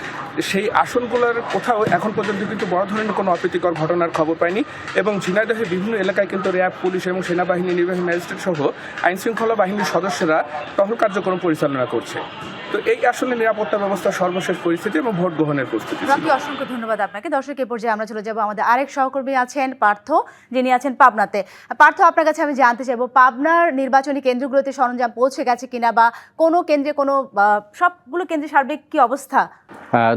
সেই আসনগুলোর কোথাও এখন পর্যন্ত কিন্তু বড় ধরনের কোনো অপ্রীতিকর ঘটনার খবর পাইনি এবং ঝিনাইদহের বিভিন্ন এলাকায় কিন্তু র্যাব, পুলিশ এবং সেনাবাহিনী, নির্বাহী ম্যাজিস্ট্রেট সহ আইনশৃঙ্খলা বাহিনীর সদস্যরা টহল কার্যক্রম পরিচালনা করছে। তো এই আসলে নিরাপত্তা ব্যবস্থা সর্বশেষ পরিস্থিতি এবং ভোট গ্রহণের প্রস্তুতি। রকি, অসংখ্য ধন্যবাদ আপনাকে। দর্শক, এই পর্যায়ে আমরা চলে যাব আমাদের আরেক সহকর্মী আছেন পার্থ, যিনি আছেন পাবনাতে। পার্থ, আপনার কাছে আমি জানতে চাইবো পাবনার নির্বাচনী কেন্দ্রগুলোতে সরঞ্জাম পৌঁছে গেছে কিনা, বা কোনো কেন্দ্রে সবগুলো কেন্দ্রে সার্বিক কি অবস্থা?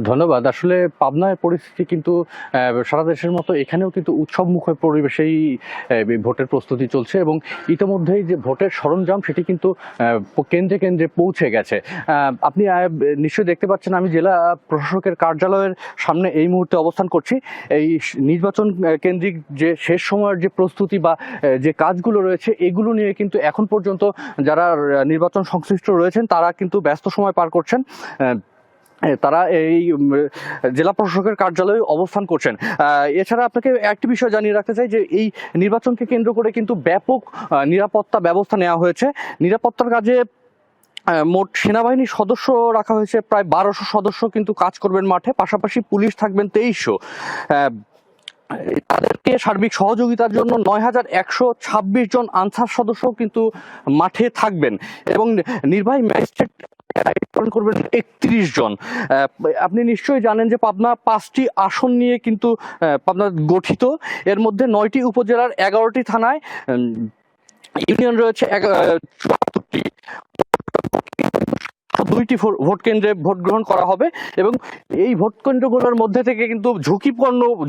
ধন্যবাদ। আসলে পাবনার পরিস্থিতি কিন্তু সারা দেশের মতো এখানেও কিন্তু উৎসবমুখর পরিবেশেই ভোটের প্রস্তুতি চলছে এবং ইতিমধ্যেই যে ভোটের সরঞ্জাম সেটি কিন্তু কেন্দ্রে কেন্দ্রে পৌঁছে গেছে। আপনি নিশ্চয়ই দেখতে পাচ্ছেন আমি জেলা প্রশাসকের কার্যালয়ের সামনে এই মুহূর্তে অবস্থান করছি। এই নির্বাচন কেন্দ্রিক যে শেষ সময়ের যে প্রস্তুতি বা যে কাজগুলো রয়েছে এগুলো নিয়ে কিন্তু এখন পর্যন্ত যারা নির্বাচন সংশ্লিষ্ট রয়েছেন তারা কিন্তু ব্যস্ত সময় পার করছেন। তারা এই জেলা প্রশাসকের কার্যালয়ে অবস্থান করছেন। এছাড়া আপনাকে একটি বিষয় জানিয়ে রাখতে চাই যে এই নির্বাচনকে কেন্দ্র করে কিন্তু ব্যাপক নিরাপত্তা ব্যবস্থা নেওয়া হয়েছে। নিরাপত্তার কাজে মোট সেনাবাহিনীর সদস্য রাখা হয়েছে, প্রায় 1200 সদস্য কিন্তু কাজ করবেন মাঠে, পাশাপাশি পুলিশ থাকবেন 2300। তাদেরকে সার্বিক সহযোগিতার জন্য 9126 জন আনসার সদস্য কিন্তু মাঠে থাকবেন এবং নির্বাহী ম্যাজিস্ট্রেট করবেন 31 জন। আপনি নিশ্চয়ই জানেন যে পাবনা 5টি আসন নিয়ে কিন্তু পাবনা গঠিত। এর মধ্যে 9টি উপজেলার 11টি থানায় ইউনিয়ন রয়েছে 74টি। 2টি ভোট কেন্দ্রে ভোট গ্রহণ করা হবে এবং এই ভোট কেন্দ্রগুলোর মধ্যে থেকে কিন্তু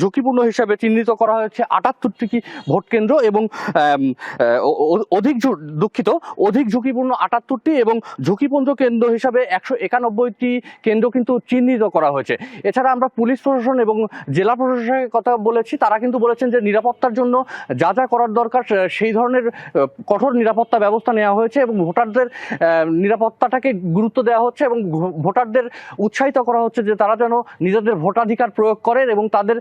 ঝুঁকিপূর্ণ হিসাবে চিহ্নিত করা হয়েছে 78টি ভোট কেন্দ্র এবং অধিক ঝুঁকিপূর্ণ 78টি এবং ঝুঁকিপূর্ণ কেন্দ্র হিসাবে 191টি কেন্দ্র কিন্তু চিহ্নিত করা হয়েছে। এছাড়া আমরা পুলিশ প্রশাসন এবং জেলা প্রশাসনের কথা বলেছি, তারা কিন্তু বলেছেন যে নিরাপত্তার জন্য যা যা করার দরকার সেই ধরনের কঠোর নিরাপত্তা ব্যবস্থা নেওয়া হয়েছে এবং ভোটারদের নিরাপত্তাটাকে গুরুত্ব দেওয়া হচ্ছে এবং ভোটারদের উৎসাহিত করা হচ্ছে যে তারা যেন নিজেদের ভোটাধিকার প্রয়োগ করেন এবং তাদের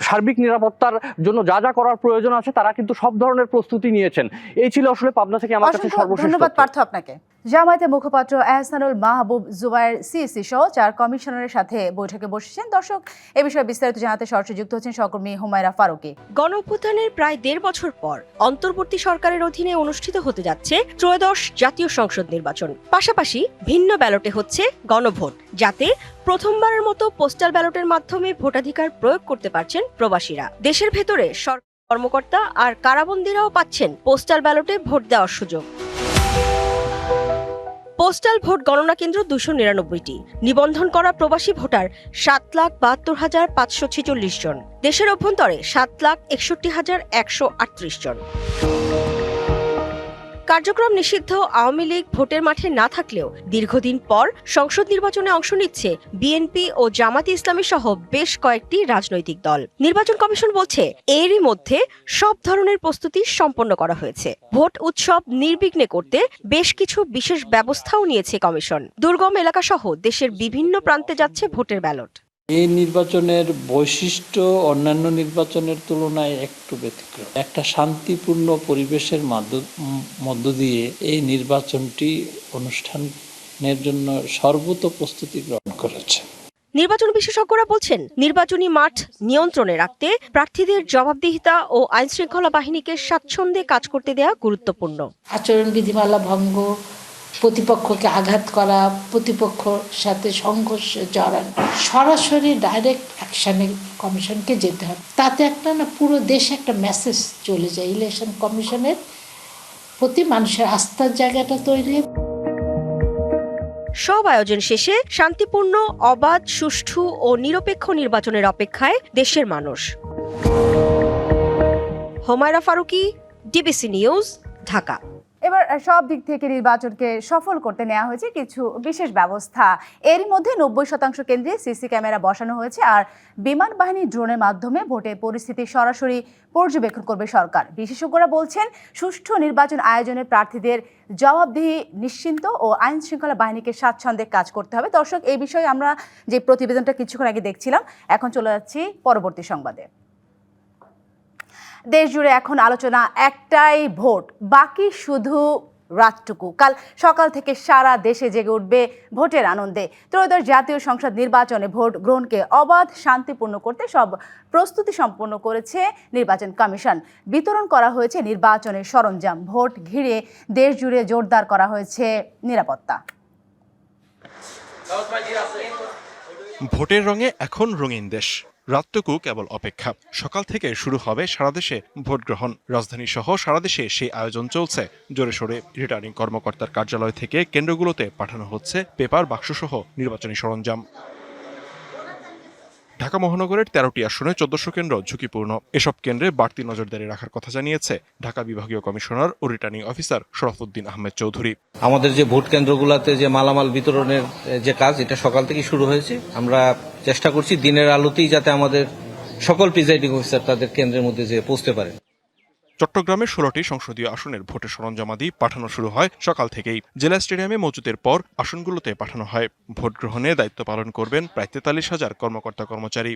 সার্বিক নিরাপত্তার জন্য যা যা করার প্রয়োজন আছে তারা কিন্তু সব ধরনের প্রস্তুতি নিয়েছেন। এই ছিল আসলে পাবনা থেকে আমার কাছে সর্বশেষ। ধন্যবাদ পার্থ আপনাকে। জামায়াতের মুখপাত্র এহসানুল মাহবুব জুবায়ের সিএসি সহ 4 কমিশনারের সাথে বৈঠকে বসেছেন। দর্শক, এ বিষয়ে বিস্তারিত জানাতে সরাসরি যুক্ত হচ্ছেন সহকর্মী হুমায়রা ফারুকী। গণঅভ্যুত্থানের প্রায় 1.5 বছর পর অন্তর্বর্তী সরকারের অধীনে অনুষ্ঠিত হতে যাচ্ছে ত্রয়োদশ জাতীয় সংসদ নির্বাচন। পাশাপাশি ভিন্ন ব্যালটে হচ্ছে গণভোট, যাতে প্রথমবারের মতো পোস্টাল ব্যালটের মাধ্যমে ভোটাধিকার প্রয়োগ করতে পারছেন প্রবাসীরা। দেশের ভেতরে সরকারি কর্মকর্তা আর কারাবন্দীরাও পাচ্ছেন পোস্টাল ব্যালটে ভোট দেওয়ার সুযোগ। পোস্টাল ভোট গণনা কেন্দ্র 299টি, নিবন্ধন করা প্রবাসী ভোটার 7,72,546 জন, দেশের অভ্যন্তরে 7,61,138 জন। কার্যক্রম নিষিদ্ধ আওয়ামী লীগ ভোটের মাঠে না থাকলেও দীর্ঘদিন পর সংসদ নির্বাচনে অংশ নিচ্ছে বিএনপি ও জামাতে ইসলামী সহ বেশ কয়েকটি রাজনৈতিক দল। নির্বাচন কমিশন বলছে এরই মধ্যে সব ধরনের প্রস্তুতি সম্পন্ন করা হয়েছে। ভোট উৎসব নির্বিঘ্নে করতে বেশ কিছু বিশেষ ব্যবস্থাও নিয়েছে কমিশন। দুর্গম এলাকা সহ দেশের বিভিন্ন প্রান্তে যাচ্ছে ভোটের ব্যালট। এই নির্বাচনের বৈশিষ্ট্য অন্যান্য নির্বাচনের তুলনায় একটু ব্যতিক্রম। একটা শান্তিপূর্ণ পরিবেশের মধ্য দিয়ে এই নির্বাচনটি অনুষ্ঠানের জন্য সর্বত প্রস্তুতি গ্রহণ করেছে। নির্বাচন বিশেষজ্ঞরা বলছেন নির্বাচনী মাঠ নিয়ন্ত্রণে রাখতে প্রার্থীদের জবাবদিহিতা ও আইনশৃঙ্খলা বাহিনীকে স্বাচ্ছন্দ্যে কাজ করতে দেওয়া গুরুত্বপূর্ণ। আচরণ বিধিমালা ভঙ্গ, প্রতিপক্ষকে আঘাত করা, প্রতিপক্ষের সাথে সংঘর্ষে জড়ানো, সরাসরি ডাইরেক্ট অ্যাকশনে কমিশনকে যেতে হবে। তাতে একটা না পুরো দেশে একটা মেসেজ চলে যায় ইলেকশন কমিশনের প্রতি, মানুষের আস্থার জায়গাটা তৈরি। সব আয়োজন শেষে শান্তিপূর্ণ, অবাধ, সুষ্ঠু ও নিরপেক্ষ নির্বাচনের অপেক্ষায় দেশের মানুষ। Humaira Faruki, DBC news, Dhaka. এবার সব দিক থেকে নির্বাচনকে সফল করতে নেওয়া হয়েছে কিছু বিশেষ ব্যবস্থা। এরই মধ্যে 90% কেন্দ্রে সিসি ক্যামেরা বসানো হয়েছে আর বিমান বাহিনী ড্রোনের মাধ্যমে ভোটের পরিস্থিতি সরাসরি পর্যবেক্ষণ করবে সরকার। বিশেষজ্ঞরা বলছেন সুষ্ঠু নির্বাচন আয়োজনে প্রার্থীদের জবাবদিহি নিশ্চিন্ত ও আইন শৃঙ্খলা বাহিনীকে স্বাচ্ছন্দ্যে কাজ করতে হবে। দর্শক, এই বিষয়ে আমরা যে প্রতিবেদনটা কিছুক্ষণ আগে দেখছিলাম, এখন চলে যাচ্ছি পরবর্তী সংবাদে। দেশ জুড়ে এখন আলোচনা একটাই, ভোট। বাকি শুধু রাতটুকু। কাল সকাল থেকে সারা দেশে জেগে উঠবে ভোটের আনন্দে। ত্রয়োদশ জাতীয় সংসদ নির্বাচনে ভোট গ্রহণকে অবাধ, শান্তিপূর্ণ করতে সব প্রস্তুতি সম্পন্ন করেছে নির্বাচন কমিশন। বিতরণ করা হয়েছে নির্বাচনের সরঞ্জাম। ভোট ঘিরে দেশ জুড়ে জোরদার করা হয়েছে নিরাপত্তা। ভোটের রঙে এখন রঙিন দেশ, রাতটুকু কেবল অপেক্ষা। সকাল থেকে শুরু হবে সারা দেশে ভোট গ্রহণ। রাজধানী সহ সারা দেশে সেই আয়োজন চলছে জোরে সোরে। রিটার্নিং কর্মকর্তার কার্যালয় থেকে কেন্দ্রগুলোতে পাঠানো হচ্ছে পেপার বাক্সসহ নির্বাচনী সরঞ্জাম। ঢাকা মহানগরের 13টি আসনে 1400 কেন্দ্র ঝুঁকিপূর্ণ। এসব কেন্দ্রে বাড়তি নজরদারি রাখার কথা জানিয়েছে ঢাকা বিভাগীয় কমিশনার ও রিটার্নিং অফিসার শরফুদ্দিন আহমেদ চৌধুরী। আমাদের যে ভোট কেন্দ্রগুলোতে যে মালামাল বিতরণের যে কাজ, এটা সকাল থেকে শুরু হয়েছে। আমরা চেষ্টা করছি দিনের আলোতেই যাতে আমাদের সকল প্রিজাইডিং অফিসার তাদের কেন্দ্রের মধ্যে যে পৌঁছতে পারেন। চট্টগ্রামে 16টি সংসদীয় আসনের ভোটের সরঞ্জামাদি পাঠানো শুরু হয় সকাল থেকেই। জেলা স্টেডিয়ামে মজুতের পর আসনগুলোতে পাঠানো হয়। ভোট গ্রহণে দায়িত্ব পালন করবেন প্রায় 43,000 কর্মকর্তা কর্মচারী।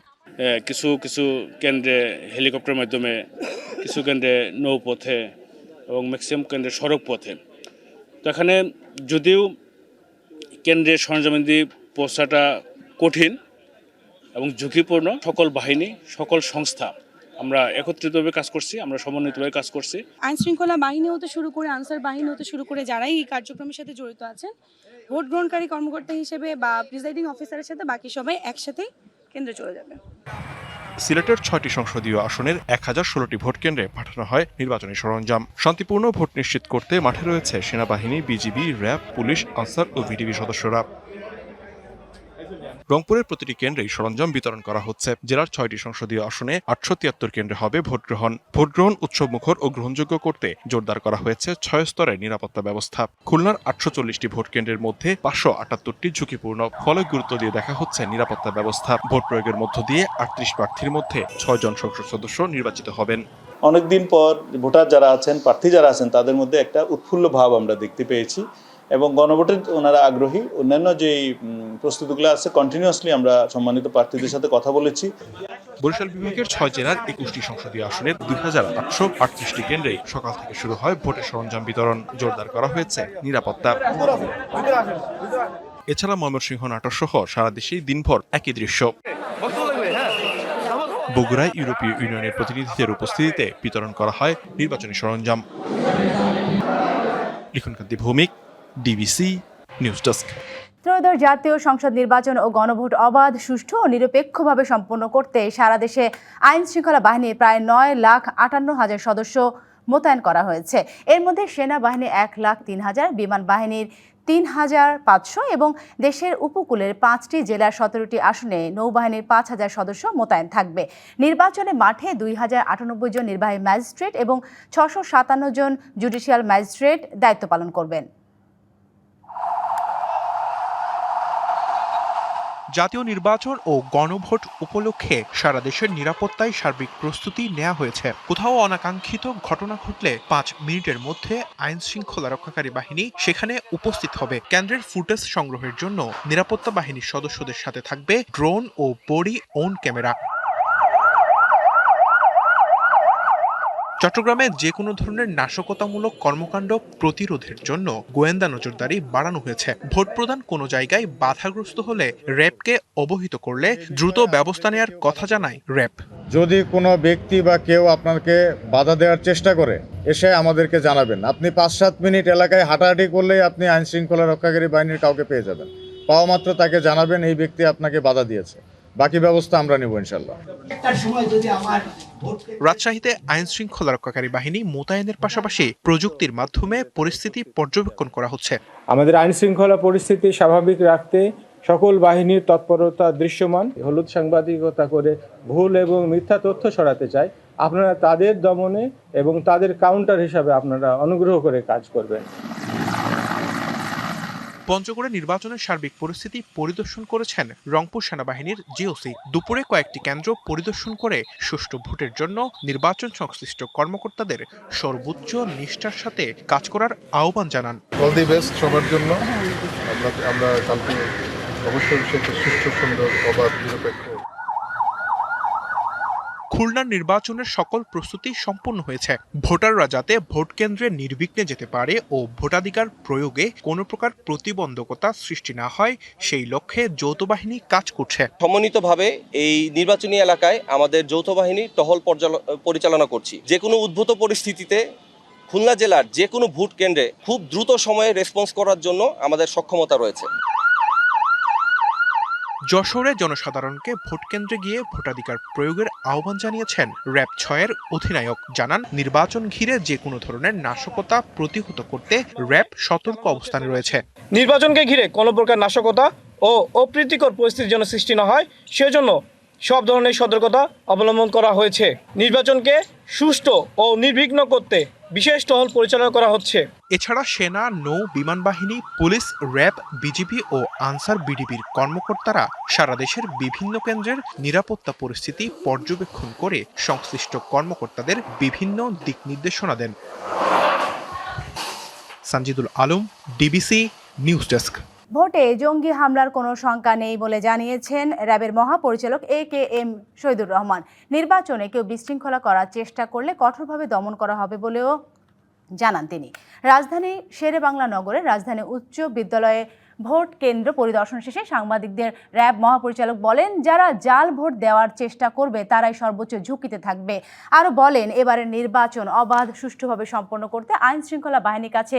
কিছু কিছু কেন্দ্রে হেলিকপ্টারের মাধ্যমে, কিছু কেন্দ্রে নৌপথে এবং ম্যাক্সিমাম কেন্দ্রে সড়ক পথে। তো এখানে যদিও কেন্দ্রের সরঞ্জামাদি পৌঁছাটা কঠিন এবং ঝুঁকিপূর্ণ, সকল বাহিনী, সকল সংস্থা আমরা একত্রিতভাবে কাজ করছি, আমরা সমন্বিতভাবে কাজ করছি। আইন শৃঙ্খলা বাহিনী হতে শুরু করে, আনসার বাহিনী হতে শুরু করে যারাই এই কার্যক্রমের সাথে জড়িত আছেন, ভোট গ্রহণকারী কর্মকর্তা হিসেবে বা প্রিজাইডিং অফিসারের সাথে বাকি সবাই একসাথেই কেন্দ্রে চলে যাবে। সিলেটের 6টি সংসদীয় আসনের 1016টি ভোট কেন্দ্রে পাঠানো হয় নির্বাচনী সরঞ্জাম। শান্তিপূর্ণ ভোট নিশ্চিত করতে মাঠে রয়েছে সেনাবাহিনী, বিজিবি, র্যাব, পুলিশ, আনসার ও ভিডিবি সদস্যরা। রংপুরের প্রতিটি কেন্দ্রেই সরঞ্জাম বিতরণ করা হচ্ছে। জেলার 6টি সংসদীয় আসনে 873 কেন্দ্রে হবে ভোট গ্রহণ। ভোট গ্রহণ উৎসবমুখর ও গ্রহণযোগ্য করতে জোরদার করা হয়েছে 6 স্তরের নিরাপত্তা ব্যবস্থা। খুলনার 840টি ভোট কেন্দ্রের মধ্যে 578টি ঝুঁকিপূর্ণ, ফলে গুরুত্ব দিয়ে দেখা হচ্ছে নিরাপত্তা ব্যবস্থা। ভোট প্রয়োগের মধ্য দিয়ে 38 প্রার্থীর মধ্যে 6 জন সংসদ সদস্য নির্বাচিত হবেন। অনেকদিন পর ভোটার যারা আছেন, প্রার্থী যারা আছেন, তাদের মধ্যে একটা উৎফুল্ল ভাব আমরা দেখতে পেয়েছি এবং গণভোটের ওনারা আগ্রহী। অন্যান্য যে প্রস্তুতিগুলো আছে, কন্টিনিউয়াসলি আমরা সম্মানিত প্রার্থীদের সাথে কথা বলেছি। বরিশাল বিভাগের 6 জেলার 21টি সংসদীয় আসনের 2838টি কেন্দ্রে সকাল থেকে শুরু হয় ভোটের সরঞ্জাম বিতরণ। জোরদার করা হয়েছে নিরাপত্তা। এছাড়া ময়মনসিংহ, নাটোর সহ সারা দেশেই দিনভর একই দৃশ্য। বগুড়ায় ইউরোপীয় ইউনিয়নের প্রতিনিধিদের উপস্থিতিতে বিতরণ করা হয় নির্বাচনী সরঞ্জাম। লিখনকান্তি ভৌমিক, ডিবিসি নিউজ ডেস্ক। ত্রয়োদশ জাতীয় সংসদ নির্বাচন ও গণভোট অবাধ, সুষ্ঠু ও নিরপেক্ষভাবে সম্পন্ন করতে সারা দেশে আইন শৃঙ্খলা বাহিনীর প্রায় 9,58,000 সদস্য মোতায়েন করা হয়েছে। এর মধ্যে সেনাবাহিনী 1,03,000, বিমান বাহিনীর 3,500 এবং দেশের উপকূলের 5টি জেলার 17টি আসনে নৌবাহিনীর 5,000 সদস্য মোতায়েন থাকবে। নির্বাচনে মাঠে 2,098 জন নির্বাহী ম্যাজিস্ট্রেট এবং 657 জন জুডিশিয়াল ম্যাজিস্ট্রেট দায়িত্ব পালন করবেন। জাতীয় নির্বাচন ও গণভোট উপলক্ষে সারা দেশের নিরাপত্তায় সার্বিক প্রস্তুতি নেওয়া হয়েছে। কোথাও অনাকাঙ্ক্ষিত ঘটনা ঘটলে 5 মিনিটের মধ্যে আইন শৃঙ্খলা রক্ষাকারী বাহিনী সেখানে উপস্থিত হবে। কেন্দ্রের ফুটেজ সংগ্রহের জন্য নিরাপত্তা বাহিনীর সদস্যদের সাথে থাকবে ড্রোন ও বডি ওন ক্যামেরা। চট্টগ্রামে যে কোনো ধরনের নাশকতামূলক কর্মকাণ্ড প্রতিরোধের জন্য গোয়েন্দা নজরদারি বাড়ানো হয়েছে। ভোট প্রদান কোনো জায়গায় বাধাগ্রস্ত হলে র্যাবকে অবহিত করলে দ্রুত ব্যবস্থা নেওয়ার কথা জানায় র্যাব। যদি কোনো ব্যক্তি বা কেউ আপনাকে বাধা দেওয়ার চেষ্টা করে, এসে আমাদেরকে জানাবেন। আপনি 5-7 মিনিট এলাকায় হাঁটাহাঁটি করলেই আপনি আইন শৃঙ্খলা রক্ষাকারী বাহিনীর কাউকে পেয়ে যাবেন। পাওয়া মাত্র তাকে জানাবেন এই ব্যক্তি আপনাকে বাধা দিয়েছে। বাকি ব্যবস্থা আমরা নেব ইনশাল্লাহ। রাজশাহীতে আইন শৃঙ্খলা রক্ষাকারী বাহিনী মোতায়েনের পাশাপাশি প্রযুক্তির মাধ্যমে পরিস্থিতি পর্যবেক্ষণ করা হচ্ছে। আমাদের আইন শৃঙ্খলা পরিস্থিতি স্বাভাবিক রাখতে সকল বাহিনীর তৎপরতা দৃশ্যমান। হলুদ সাংবাদিকতা করে ভুল এবং মিথ্যা তথ্য ছড়াতে চায়, আপনারা তাদের দমনে এবং তাদের কাউন্টার হিসাবে আপনারা অনুগ্রহ করে কাজ করবেন। পঞ্চগড়ে নির্বাচনের সার্বিক পরিস্থিতি পরিদর্শন করেছেন রংপুর সেনাবাহিনীর জিওসি। দুপুরে কয়েকটি কেন্দ্র পরিদর্শন করে সুষ্ঠু ভোটের জন্য নির্বাচন সংশ্লিষ্ট কর্মকর্তাদের সর্বোচ্চ নিষ্ঠার সাথে কাজ করার আহ্বান জানান। অল দি বেস্ট সবার জন্য। আমরা কালকে অবশ্যই সুষ্ঠু, সুন্দর, অবাধ, নিরপেক্ষ। খুলনার নির্বাচনের সকল প্রস্তুতি সম্পন্ন হয়েছে। ভোটাররা যাতে ভোট কেন্দ্রে নির্বিঘ্নে যেতে পারে ও ভোটাধিকার প্রয়োগে কোনো প্রকার প্রতিবন্ধকতা সৃষ্টি না হয়, সেই লক্ষ্যে যৌথ বাহিনী কাজ করছে। সমন্বিতভাবে এই নির্বাচনী এলাকায় আমাদের যৌথ বাহিনী টহল পরিচালনা করছি। যে কোনো উদ্ভূত পরিস্থিতিতে খুলনা জেলার যে কোনো ভোট কেন্দ্রে খুব দ্রুত সময়ে রেসপন্স করার জন্য আমাদের সক্ষমতা রয়েছে। যশোরে জনসাধারণকে ভোট কেন্দ্রে গিয়ে ভোটাধিকার প্রয়োগের আহ্বান জানিয়েছেন র্যাব 6-এর অধিনায়ক। জানান, নির্বাচন ঘিরে যে কোনো ধরনের নাশকতা প্রতিহত করতে র্যাব সতর্ক অবস্থানে রয়েছে। নির্বাচনকে ঘিরে কোনো প্রকার নাশকতা ও অপ্রীতিকর পরিস্থিতি যেন সৃষ্টি না হয় সেজন্য সব ধরনের সতর্কতা অবলম্বন করা হয়েছে। নির্বাচনকে সুষ্ঠু ও নির্বিঘ্ন করতে বিশেষ টহল পরিচালনা করা হচ্ছে। এছাড়া সেনা, নৌ বিমান বাহিনী, পুলিশ, র্যাব, বিজিবি ও আনসার বিডিবির কর্মকর্তারা সারা দেশের বিভিন্ন কেন্দ্রের নিরাপত্তা পরিস্থিতি পর্যবেক্ষণ করে সংশ্লিষ্ট কর্মকর্তাদের বিভিন্ন দিক নির্দেশনা দেন। Sanjidul Alam, DBC news desk. ভোটে জঙ্গি হামলার কোনো শঙ্কা নেই বলে জানিয়েছেন র্যাবের মহাপরিচালক AKM শহীদুর রহমান। নির্বাচনে কেউ বিশৃঙ্খলা করার চেষ্টা করলে কঠোরভাবে দমন করা হবে বলেও জানান তিনি। রাজধানী শেরেবাংলা নগরের রাজধানী উচ্চ বিদ্যালয়ে ভোট কেন্দ্র পরিদর্শন শেষে সাংবাদিকদের র্যাব মহাপরিচালক বলেন, যারা জাল ভোট দেওয়ার চেষ্টা করবে তারাই সর্বোচ্চ ঝুঁকিতে থাকবে। আরও বলেন, এবারের নির্বাচন অবাধ সুষ্ঠুভাবে সম্পন্ন করতে আইন শৃঙ্খলা বাহিনীর কাছে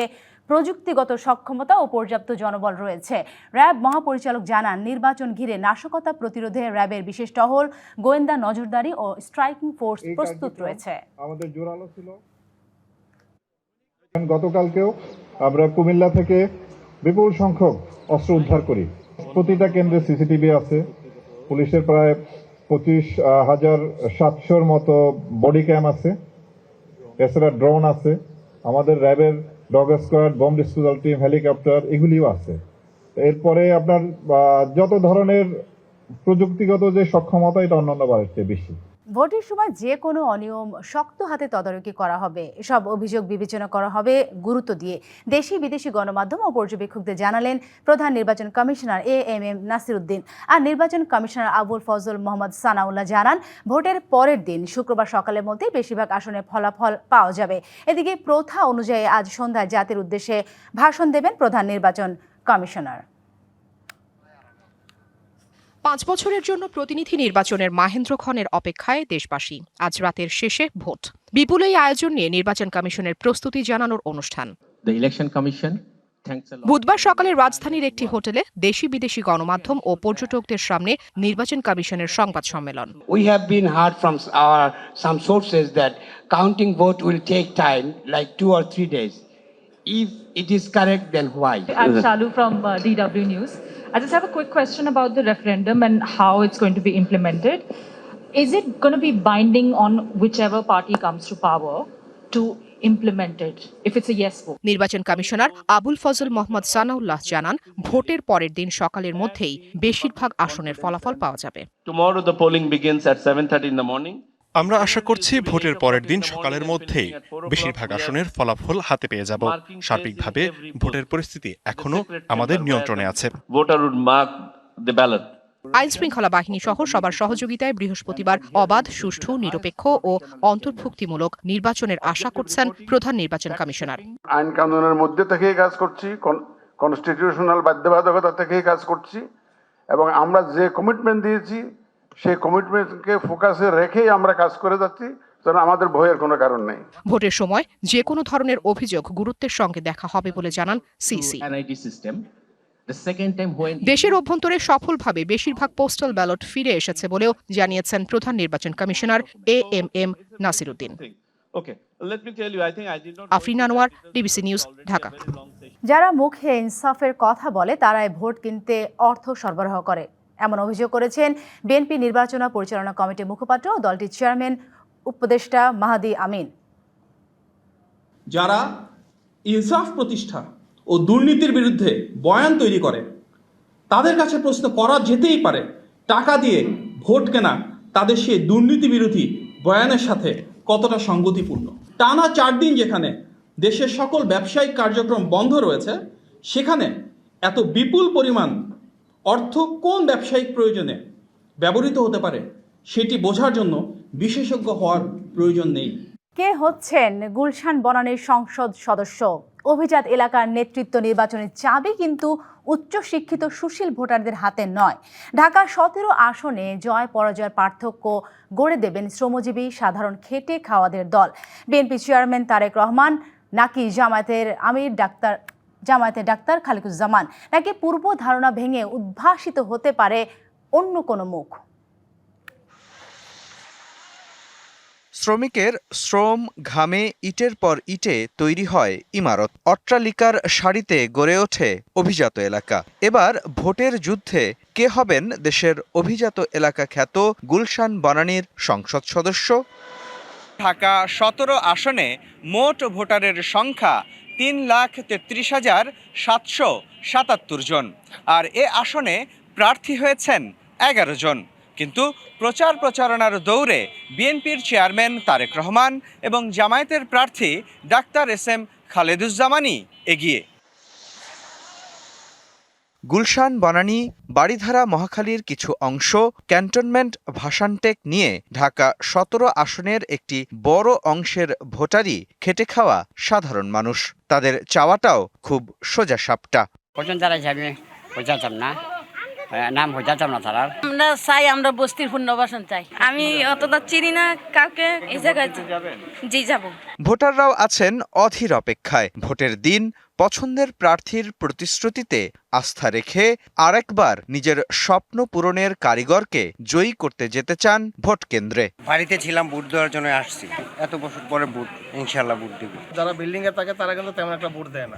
প্রযুক্তিগত সক্ষমতা ও পর্যাপ্ত জনবল রয়েছে। র্যাব মহাপরিচালক জানান, নির্বাচন ঘিরে নাশকতা প্রতিরোধে র্যাবের বিশেষ টহল, গোয়েন্দা নজরদারি ও স্ট্রাইকিং ফোর্স প্রস্তুত রয়েছে। আমাদের জোরালো ছিল। গতকালকেও আমরা কুমিল্লা থেকে বিপুল সংখ্যক অস্ত্র উদ্ধার করি। প্রতিটা কেন্দ্রে সিসিটিভি আছে, পুলিশের প্রায় 25,700 মতো বডি ক্যাম আছে, এছাড়া ড্রোন আছে, আমাদের র্যাবের dog squad, bomb disposal team, helicopter এগুলিও আছে। এরপরে আপনার যত ধরনের প্রযুক্তিগত যে সক্ষমতা, এটা অন্যান্য বারের চেয়ে বেশি। ভোটের সময় যে কোনো অনিয়ম শক্ত হাতে তদারকি করা হবে। এসব অভিযোগ বিবেচনা করা হবে গুরুত্ব দিয়ে, দেশি বিদেশি গণমাধ্যম ও পর্যবেক্ষকদের জানালেন প্রধান নির্বাচন কমিশনার AMM নাসির উদ্দিন। আর নির্বাচন কমিশনার আবুল ফজল মোহাম্মদ সানাউল্লাহ জানান, ভোটের পরের দিন শুক্রবার সকালের মধ্যে বেশিরভাগ আসনের ফলাফল পাওয়া যাবে। এদিকে প্রথা অনুযায়ী আজ সন্ধ্যায় জাতির উদ্দেশ্যে ভাষণ দেবেন প্রধান নির্বাচন কমিশনার। 5 বছরের জন্য প্রতিনিধি নির্বাচনের মাহেন্দ্রক্ষণের অপেক্ষায় দেশবাসী। আজ রাতের শেষে ভোট। বিপুল এই আয়োজন নিয়ে নির্বাচন কমিশনের প্রস্তুতি জানানোর অনুষ্ঠান। বুধবার সকালে রাজধানীর একটি হোটেলে দেশি বিদেশি গণমাধ্যম ও পর্যটকদের সামনে নির্বাচন কমিশনের সংবাদ সম্মেলন। We have been heard from some sources that counting vote will take time, like 2 or 3 days. If it is correct, then why? I'm Shalu from DW News. I just have a quick question about the referendum and how it's going to be implemented. Is it going to be binding on whichever party comes to power to implement it, if it's a yes vote? নির্বাচন কমিশনার আবুল ফজল মোহাম্মদ সানাউল্লাহ জানান, ভোটের পরের দিন সকালের মধ্যেই বেশিরভাগ আসনের ফলাফল পাওয়া যাবে। Tomorrow the polling begins at 7:30 in the morning. আমরা আশা করছি ভোটের পরের দিন সকালের মধ্যেই বেশিরভাগ আসনের ফলাফল হাতে পেয়ে যাব। সার্বিকভাবে ভোটের পরিস্থিতি এখনো আমাদের নিয়ন্ত্রণে আছে। Voter would mark the ballot. আইন শৃঙ্খলা বাহিনী সহ সবার সহযোগিতায় বৃহস্পতিবার অবাধ, সুষ্ঠু, নিরপেক্ষ ও অন্তর্ভুক্তিমূলক নির্বাচনের আশা করছেন প্রধান নির্বাচন কমিশনার। আইন কানুনের মধ্যে থেকেই কাজ করছি, কনস্টিটিউশনাল বাধ্যবাধকতা থেকেই কাজ করছি, এবং আমরা যে কমিটমেন্ট দিয়েছি সেই কমিটমেন্টকে ফোকাসে রেখেই আমরা কাজ করে যাচ্ছি। আমাদের ভয়ের কোনো কারণ নেই। ভোটের সময় যে কোনো ধরনের অভিযোগ গুরুত্বের সঙ্গে দেখা হবে বলে জানান সিসি। দেশের অভ্যন্তরে সফলভাবে বেশিরভাগ পোস্টাল ব্যালট ফিরে এসেছে বলেও জানিয়েছেন প্রধান নির্বাচন commissioner AMM Nasir Uddin. Afrin Anwar, DBC news, Dhaka. যারা মুখে ইনসাফের কথা বলে তারাই ভোট কিনতে অর্থ সরবরাহ করে, এমন অভিযোগ করেছেন বিএনপি নির্বাচন পরিচালনা কমিটির মুখপাত্র ও দলটির চেয়ারম্যান উপদেষ্টা মাহাদি আমিন। যারা ইনসাফ প্রতিষ্ঠা ও দুর্নীতির বিরুদ্ধে বয়ান তৈরি করে, তাদের কাছে প্রশ্ন করা যেতেই পারে, টাকা দিয়ে ভোট কেনা তাদের সেই দুর্নীতি বিরোধী বয়ানের সাথে কতটা সঙ্গতিপূর্ণ। টানা 4 দিন যেখানে দেশের সকল ব্যবসায়িক কার্যক্রম বন্ধ রয়েছে, সেখানে এত বিপুল পরিমাণ অর্থ কোন ব্যবসায়িক প্রয়োজনে ব্যবহৃত হতে পারে সেটি বোঝার জন্য বিশেষজ্ঞ হওয়ার প্রয়োজন নেই। কে হচ্ছেন গুলশান বনানীর সংসদ সদস্য? অভিজাত এলাকার নেতৃত্ব নির্বাচনের চাবি কিন্তু উচ্চশিক্ষিত সুশীল ভোটারদের হাতে নয়। ঢাকা 17 আসনে জয় পরাজয়ের পার্থক্য গড়ে দেবেন শ্রমজীবী সাধারণ খেটে খাওয়াদের দল। বিএনপি চেয়ারম্যান তারেক রহমান নাকি জামায়াতের ডাক্তার খালিকুজ্জামান, নাকি পূর্ব ধারণা ভেঙে উদ্ভাসিত হতে পারে অন্য কোনো মুখ। শ্রমিকের শ্রম, ঘামে ইটের পর ইটে তৈরি হয় ইমারত, অট্টালিকার সারিতে গড়ে ওঠে অভিজাত এলাকা। এবার ভোটের যুদ্ধে কে হবেন দেশের অভিজাত এলাকা খ্যাত গুলশান বনানীর সংসদ সদস্য? ঢাকা ১৭ আসনে মোট ভোটারের সংখ্যা ৩,৩৩,৭৭৭ জন, আর এ আসনে প্রার্থী হয়েছেন ১১ জন। কিন্তু প্রচারণার দৌড়ে বিএনপির চেয়ারম্যান তারেক রহমান এবং জামায়াতের প্রার্থী ডাক্তার এস.এম. খালেদুজ্জামানই এগিয়ে। গুলশান, বনানী, বাড়িধারা, মহাখালীর কিছু অংশ, ক্যান্টনমেন্ট, ভাসানটেক নিয়ে ঢাকা ১৭ আসনের একটি বড় অংশের ভোটারই খেটে খাওয়া সাধারণ মানুষ। তাদের চাওয়াটাও খুব সোজাসাপটা। যারা যাবে বোঝাতাম না, নাম বোঝাতাম না তারা। আমরা চাই, আমরা বস্তির পুনর্বাসন চাই। আমি অতটা চিনি না কাউকে এই জায়গায়। জি যাব। ভোটাররাও আছেন অধীর অপেক্ষায়। ভোটের দিন পছন্দের প্রার্থীর প্রতিশ্রুতিতে আস্থা রেখে আরেকবার নিজের স্বপ্ন পূরণের কারিগরকে জয়ী করতে যেতে চান ভোট কেন্দ্রে। বাড়িতে ছিলাম, ভোট দেওয়ার জন্য আসছি। এত বছর পরে ভোট, ইনশাআল্লাহ ভোট দেব। যারা বিল্ডিং এ থাকে তারা কিন্তু তেমন একটা ভোট দেয় না।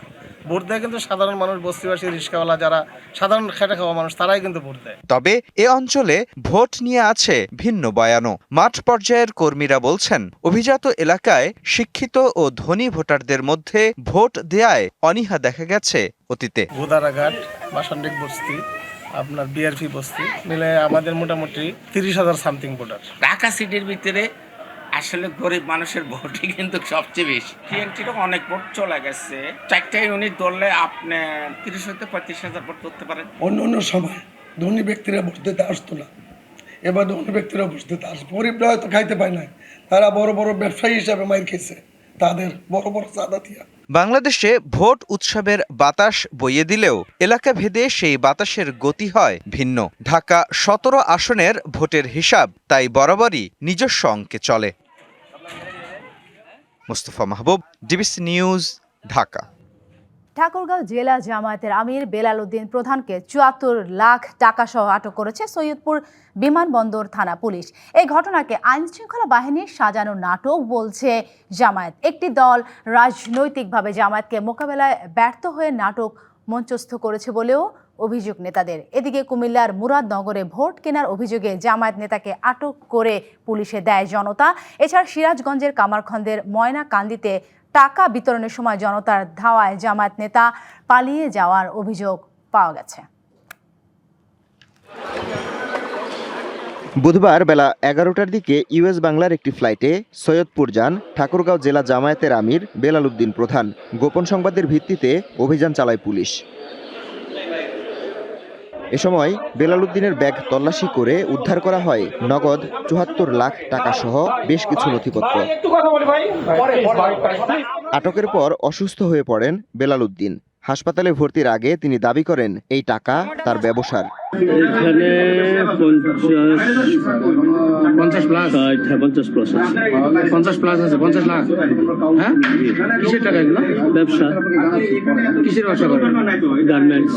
ভোট দেয় কিন্তু সাধারণ মানুষ, বস্তিবাসী, রিক্সাওয়ালা, যারা সাধারণ খেটে খাওয়া মানুষ, তারাই কিন্তু ভোট দেয়। তবে এ অঞ্চলে ভোট নিয়ে আছে ভিন্ন বয়ানও। মাঠ পর্যায়ের কর্মীরা বলছেন, অভিজাত এলাকায় শিক্ষিত ও ধনী ভোটারদের মধ্যে ভোট দেয়ায় অনীহা দেখা গেছে অতীতে। গোদারাঘাট, বাসানটেক বস্তি, আপনার বিআরপি বস্তি মিলে আমাদের মোটামুটি ৩০,০০০ সামথিং ভোটার। ঢাকা সিটির ভিতরে আসলে গরিব মানুষের ভোটই কিন্তু সবচেয়ে বেশি। টিএনটিরও অনেক ভোট চলে গেছে। 4টা ইউনিট ধরলে আপনি 30 থেকে 35,000 ভোট করতে পারেন। অন্য সময় ধনী ব্যক্তিরা ভোট দিতে আসতো না, এবার ধনী ব্যক্তিরা ভোট দিতে আসবে। গরিবরা হয়তো খাইতে পায় না, তারা বড় বড় ব্যবসায়ী হিসাবে মাইর খেয়েছে, তাদের বড় বড় চাঁদা দিয়া। বাংলাদেশে ভোট উৎসবের বাতাস বইয়ে দিলেও এলাকা ভেদে সেই বাতাসের গতি হয় ভিন্ন। ঢাকা ১৭ আসনের ভোটের হিসাব তাই বরাবরই নিজস্ব অঙ্কে চলে। মুস্তফা মাহবুব, ডিবিসি নিউজ, ঢাকা। ঠাকুরগাঁও জেলা জামায়াতের আমির বেলাল উদ্দিন প্রধানকে ৭৪ লাখ টাকা সহ আটক করেছে সৈয়দপুর বিমানবন্দর থানা পুলিশ। এই ঘটনাকে আইনশৃঙ্খলা বাহিনীর সাজানো নাটক বলছে জামায়াত। একটি দল রাজনৈতিকভাবে জামায়াতকে মোকাবেলায় ব্যর্থ হয়ে নাটক মঞ্চস্থ করেছে বলেও অভিযোগ নেতাদের। এদিকে কুমিল্লার মুরাদনগরে ভোট কেনার অভিযোগে জামায়াত নেতাকে আটক করে পুলিশে দেয় জনতা। এছাড়া সিরাজগঞ্জের কামারখন্দের ময়নাকান্দিতে টাকা বিতরণের সময় জনতার ধাওয়ায় জামায়াত নেতা পালিয়ে যাওয়ার অভিযোগ পাওয়া গেছে। বুধবার বেলা ১১টার দিকে ইউএস বাংলার একটি ফ্লাইটে সৈয়দপুর যান ঠাকুরগাঁও জেলা জামায়াতের আমির বেলাল উদ্দিন প্রধান। গোপন সংবাদের ভিত্তিতে অভিযান চালায় পুলিশ। এ সময় বেলাল উদ্দিনের ব্যাগ তল্লাশি করে উদ্ধার করা হয় নগদ ৭৪ লাখ টাকা সহ বেশ কিছু নথিপত্র। আটকের পর অসুস্থ হয়ে পড়েন বেলাল উদ্দিন। হাসপাতালে ভর্তির আগে তিনি দাবি করেন এই টাকা তার ব্যবসার। এখানে 50 প্লাস আছে, 50 লাখ। হ্যাঁ, কিসের টাকা এগুলো? ব্যবসা। কিসের ব্যবসা করেন? গার্মেন্টস।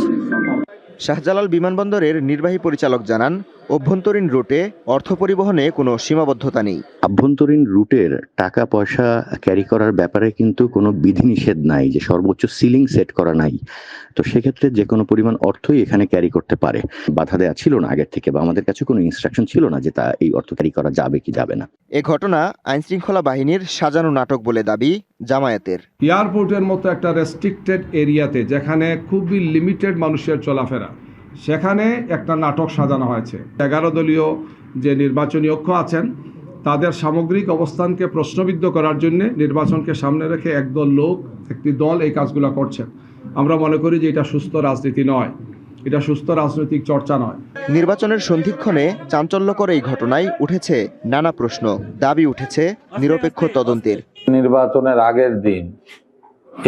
শাহজালাল বিমানবন্দরের নির্বাহী পরিচালক জানান, অভ্যন্তরীণ রুটে অর্থ পরিবহনে কোনো সীমাবদ্ধতা নেই। আভ্যন্তরীণ রুটের টাকা পয়সা ক্যারি করার ব্যাপারে কিন্তু কোনো বিধিনিষেধ নাই, যে সর্বোচ্চ সিলিং সেট করা নাই। তো সেক্ষেত্রে যে কোনো পরিমাণ অর্থই এখানে ক্যারি করতে পারে। বাধা দেওয়া ছিল না আগের থেকে, বা আমাদের কাছে কোনো ইনস্ট্রাকশন ছিল না যে তা এই অর্থ ক্যারি করা যাবে কি যাবে না। এ ঘটনা আইনশৃঙ্খলা বাহিনীর সাজানো নাটক বলে দাবি জামায়াতের। এয়ারপোর্টের মতো একটা রেস্ট্রিক্টেড এরিয়াতে যেখানে খুবই লিমিটেড মানুষের চলাফেরা, সেখানে একটা নাটক সাজানো হয়েছে। 11 দলীয় যে নির্বাচনী ঐক্য আছেন তাদের সামগ্রিক অবস্থানকে প্রশ্নবিদ্ধ করার জন্য নির্বাচনকে সামনে রেখে একটি দল এই কাজগুলো করছেন। আমরা মনে করি যে এটা সুস্থ রাজনীতি নয়, এটা সুস্থ রাজনৈতিক চর্চা নয়। নির্বাচনের সন্ধিক্ষণে চাঞ্চল্যকর এই ঘটনায় উঠেছে নানা প্রশ্ন, দাবি উঠেছে নিরপেক্ষ তদন্তের। নির্বাচনের আগের দিন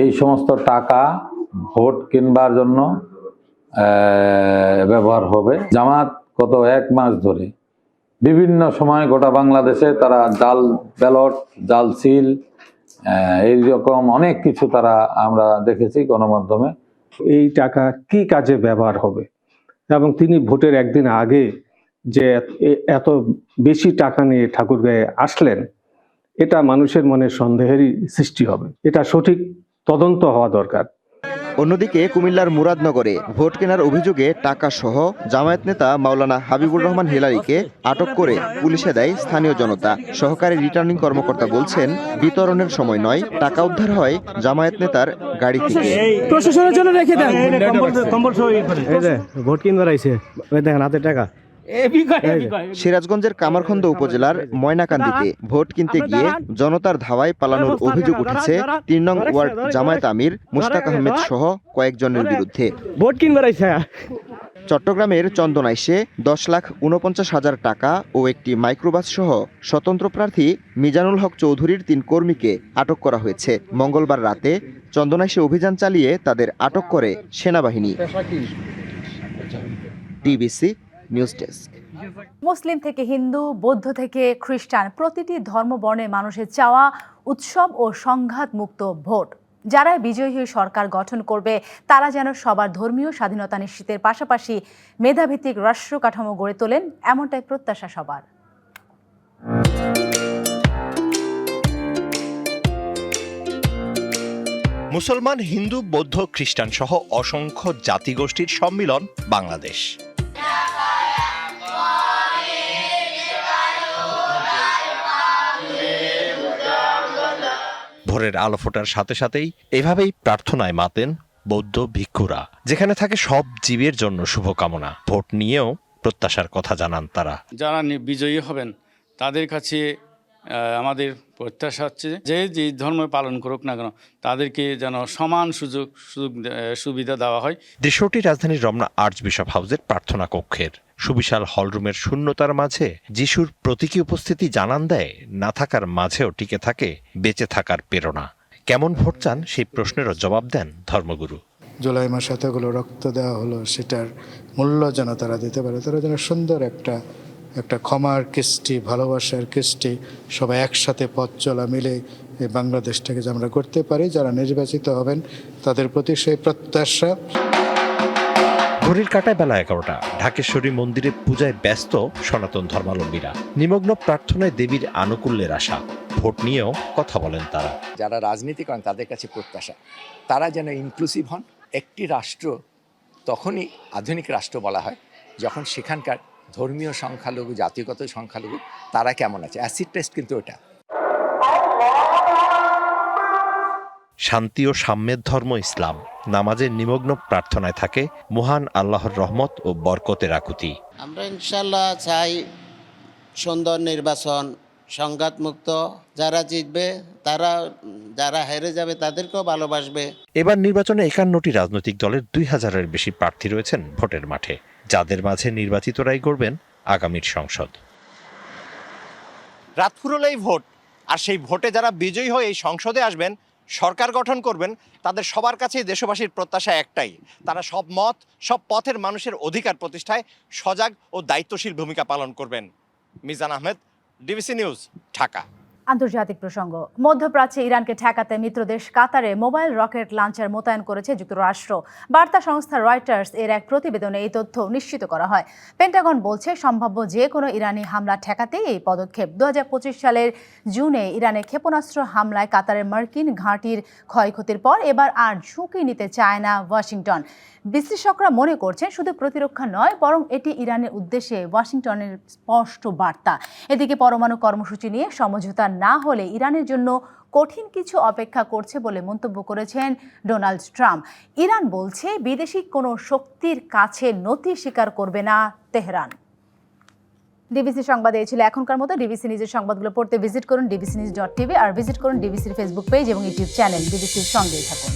এই সমস্ত টাকা ভোট কিনবার জন্য ব্যবহার হবে। জামাত গত 1 মাস ধরে বিভিন্ন সময় গোটা বাংলাদেশে তারা জাল ব্যালট, জাল সিল, এইরকম অনেক কিছু তারা আমরা দেখেছি গণমাধ্যমে। এই টাকা কি কাজে ব্যবহার হবে এবং তিনি ভোটের একদিন আগে যে এত বেশি টাকা নিয়ে ঠাকুরগাঁয়ে আসলেন, এটা মানুষের মনে সন্দেহেরই সৃষ্টি হবে। এটা সঠিক তদন্ত হওয়া দরকার। অন্যদিকে কুমিল্লার মুরাদনগরে ভোট কেনার অভিযোগে টাকা সহ জামায়াত নেতা মাওলানা হাবিবুর রহমান হিলারিকে আটক করে পুলিশে দেয় স্থানীয় জনতা। সহকারী রিটার্নিং কর্মকর্তা বলছেন, বিতরণের সময় নয়, টাকা উদ্ধার হয় জামায়াত নেতার গাড়ি থেকে। প্রশাসনের জন্য রেখে দেন, ভোট কিনবার আইছে, দেখেন হাতে টাকা। সিরাজগঞ্জের কামারখন্দ উপজেলার ময়নাকান্দিতে ভোট কিনতে গিয়ে জনতার ধাওয়ায় পালানোর অভিযোগ উঠেছে ৩ নং ওয়ার্ড জামায়াত আমির মুশতাক আহমেদ সহ কয়েকজনের বিরুদ্ধে। ভোট কিনবার আইছে। চট্টগ্রামের চন্দনাইশে 10,49,000 টাকা ও একটি মাইক্রোবাস সহ স্বতন্ত্র প্রার্থী মিজানুল হক চৌধুরীর 3 কর্মীকে আটক করা হয়েছে। মঙ্গলবার রাতে চন্দনাইশে অভিযান চালিয়ে তাদের আটক করে সেনাবাহিনী। DBC news desk. মুসলিম থেকে হিন্দু, বৌদ্ধ থেকে খ্রিস্টান, প্রতিটি ধর্ম বর্ণের মানুষের চাওয়া উৎসব ও সংঘাত মুক্ত ভোট। যারা বিজয়ী হয়ে সরকার গঠন করবে তারা যেন সবার ধর্মীয় স্বাধীনতা নিশ্চিতের পাশাপাশি মেধাভিত্তিক রাষ্ট্র কাঠামো গড়ে তোলেন, এমনটাই প্রত্যাশা সবার। মুসলমান, হিন্দু, বৌদ্ধ, খ্রিস্টান সহ অসংখ্য জাতিগোষ্ঠীর সম্মিলন বাংলাদেশ। ভোরের আলো ফোটার সাথে সাথেই এভাবেই প্রার্থনায় মাতেন বৌদ্ধ ভিক্ষুরা, যেখানে থাকে সব জীবের জন্য শুভকামনা। ভোট নিয়েও প্রত্যাশার কথা জানান তারা। যারা বিজয়ী হবেন তাদের কাছে আমাদের প্রত্যাশা হচ্ছে যে ধর্ম পালন করুক না কেন তাদেরকে যেন সমান সুযোগ সুবিধা দেওয়া হয়। দৃশ্যটি রাজধানীর রমনা আর্চ বিশপ হাউসের প্রার্থনা কক্ষের। সুবিশাল হলরুমের শূন্যতার মাঝে যিশুর প্রতীকী উপস্থিতি জানান দেয় না থাকার মাঝেও টিকে থাকে বেঁচে থাকার প্রেরণা। কেমন ভোট চান সেই প্রশ্নেরও জবাব দেন ধর্মগুরু। জুলাই মাসে এতগুলো রক্ত দেওয়া হলো, সেটার মূল্য যেন তারা দিতে পারে, তারা যেন সুন্দর একটা ক্ষমার কৃষ্টি, ভালোবাসার কৃষ্টি, সবাই একসাথে পথ চলা মিলে এই বাংলাদেশটাকে যে আমরা করতে পারি। যারা নির্বাচিত হবেন তাদের প্রতি সেই প্রত্যাশা। ঘড়ির কাঁটায় বেলা 11টা। ঢাকেশ্বরী মন্দিরে পূজায় ব্যস্ত সনাতন ধর্মাবলম্বীরা। নিমগ্ন প্রার্থনায় দেবীর আনুকূল্যের আশা। ভোট নিয়েও কথা বলেন তারা। যারা রাজনীতি করেন তাদের কাছে প্রত্যাশা তারা যেন ইনক্লুসিভ হন। একটি রাষ্ট্র তখনই আধুনিক রাষ্ট্র বলা হয় যখন সেখানকার ধর্মীয় সংখ্যালঘু, জাতিগত সংখ্যালঘু তারা কেমন আছে। অ্যাসিড টেস্ট কিন্তু ওটা। শান্তি ও সাম্যের ধর্ম ইসলাম। নামাজের নিমগ্ন প্রার্থনায় থাকে মহান আল্লাহর রহমত ও বরকতের আকুতি। আমরা ইনশাল্লাহ চাই সুন্দর নির্বাচন, সংঘাত মুক্ত। যারা জিতবে তারা, যারা হেরে যাবে তাদেরকেও ভালোবাসবে। এবার নির্বাচনে 51টি রাজনৈতিক দলের 2000-এর বেশি প্রার্থী রয়েছেন ভোটের মাঠে, যাদের মাঝে নির্বাচিতরাই গড়বেন আগামীর সংসদ। রাত ফুরলেই ভোট, আর সেই ভোটে যারা বিজয়ী হয়ে এই সংসদে আসবেন, সরকার গঠন করবেন, তাদের সবার কাছেই দেশবাসীর প্রত্যাশা একটাই, তারা সব মত, সব পথের মানুষের অধিকার প্রতিষ্ঠায় সজাগ ও দায়িত্বশীল ভূমিকা পালন করবেন। Mizan Ahmed, DBC news, Dhaka. আন্তর্জাতিক প্রসঙ্গ। মধ্যপ্রাচ্যে ইরানকে ঠেকাতে মিত্রদেশ কাতারে মোবাইল রকেট লঞ্চার মোতায়েন করেছে যুক্তরাষ্ট্র। বার্তা সংস্থা রয়টার্স এর এক প্রতিবেদনে এই তথ্য নিশ্চিত করা হয়। পেন্টাগন বলছে সম্ভাব্য যে কোনো ইরানি হামলা ঠেকাতেই এই পদক্ষেপ। 2025 সালের জুনে ইরানের ক্ষেপণাস্ত্র হামলায় কাতারের মার্কিন ঘাঁটির ক্ষয়ক্ষতির পর এবার আর ঝুঁকি নিতে চায় না ওয়াশিংটন। বিশ্লেষকরা মনে করছেন শুধু প্রতিরক্ষা নয়, বরং এটি ইরানের উদ্দেশ্যে ওয়াশিংটনের স্পষ্ট বার্তা। এদিকে পরমাণু কর্মসূচি নিয়ে সমঝোতা না হলে ইরানের জন্য কঠিন কিছু অপেক্ষা করছে বলে মন্তব্য করেছেন ডোনাল্ড ট্রাম্প। ইরান বলছে বিদেশি কোনো শক্তির কাছে নতি স্বীকার করবে না তেহরান। ডিবিসি সংবাদ এই ছিল এখনকার মতো। ডিবিসি নিউজের সংবাদগুলো পড়তে ভিজিট করুন dbcnews.tv আর ভিজিট করুন ডিবিসির ফেসবুক পেজ এবং ইউটিউব চ্যানেল। ডিবিসির সঙ্গেই থাকুন।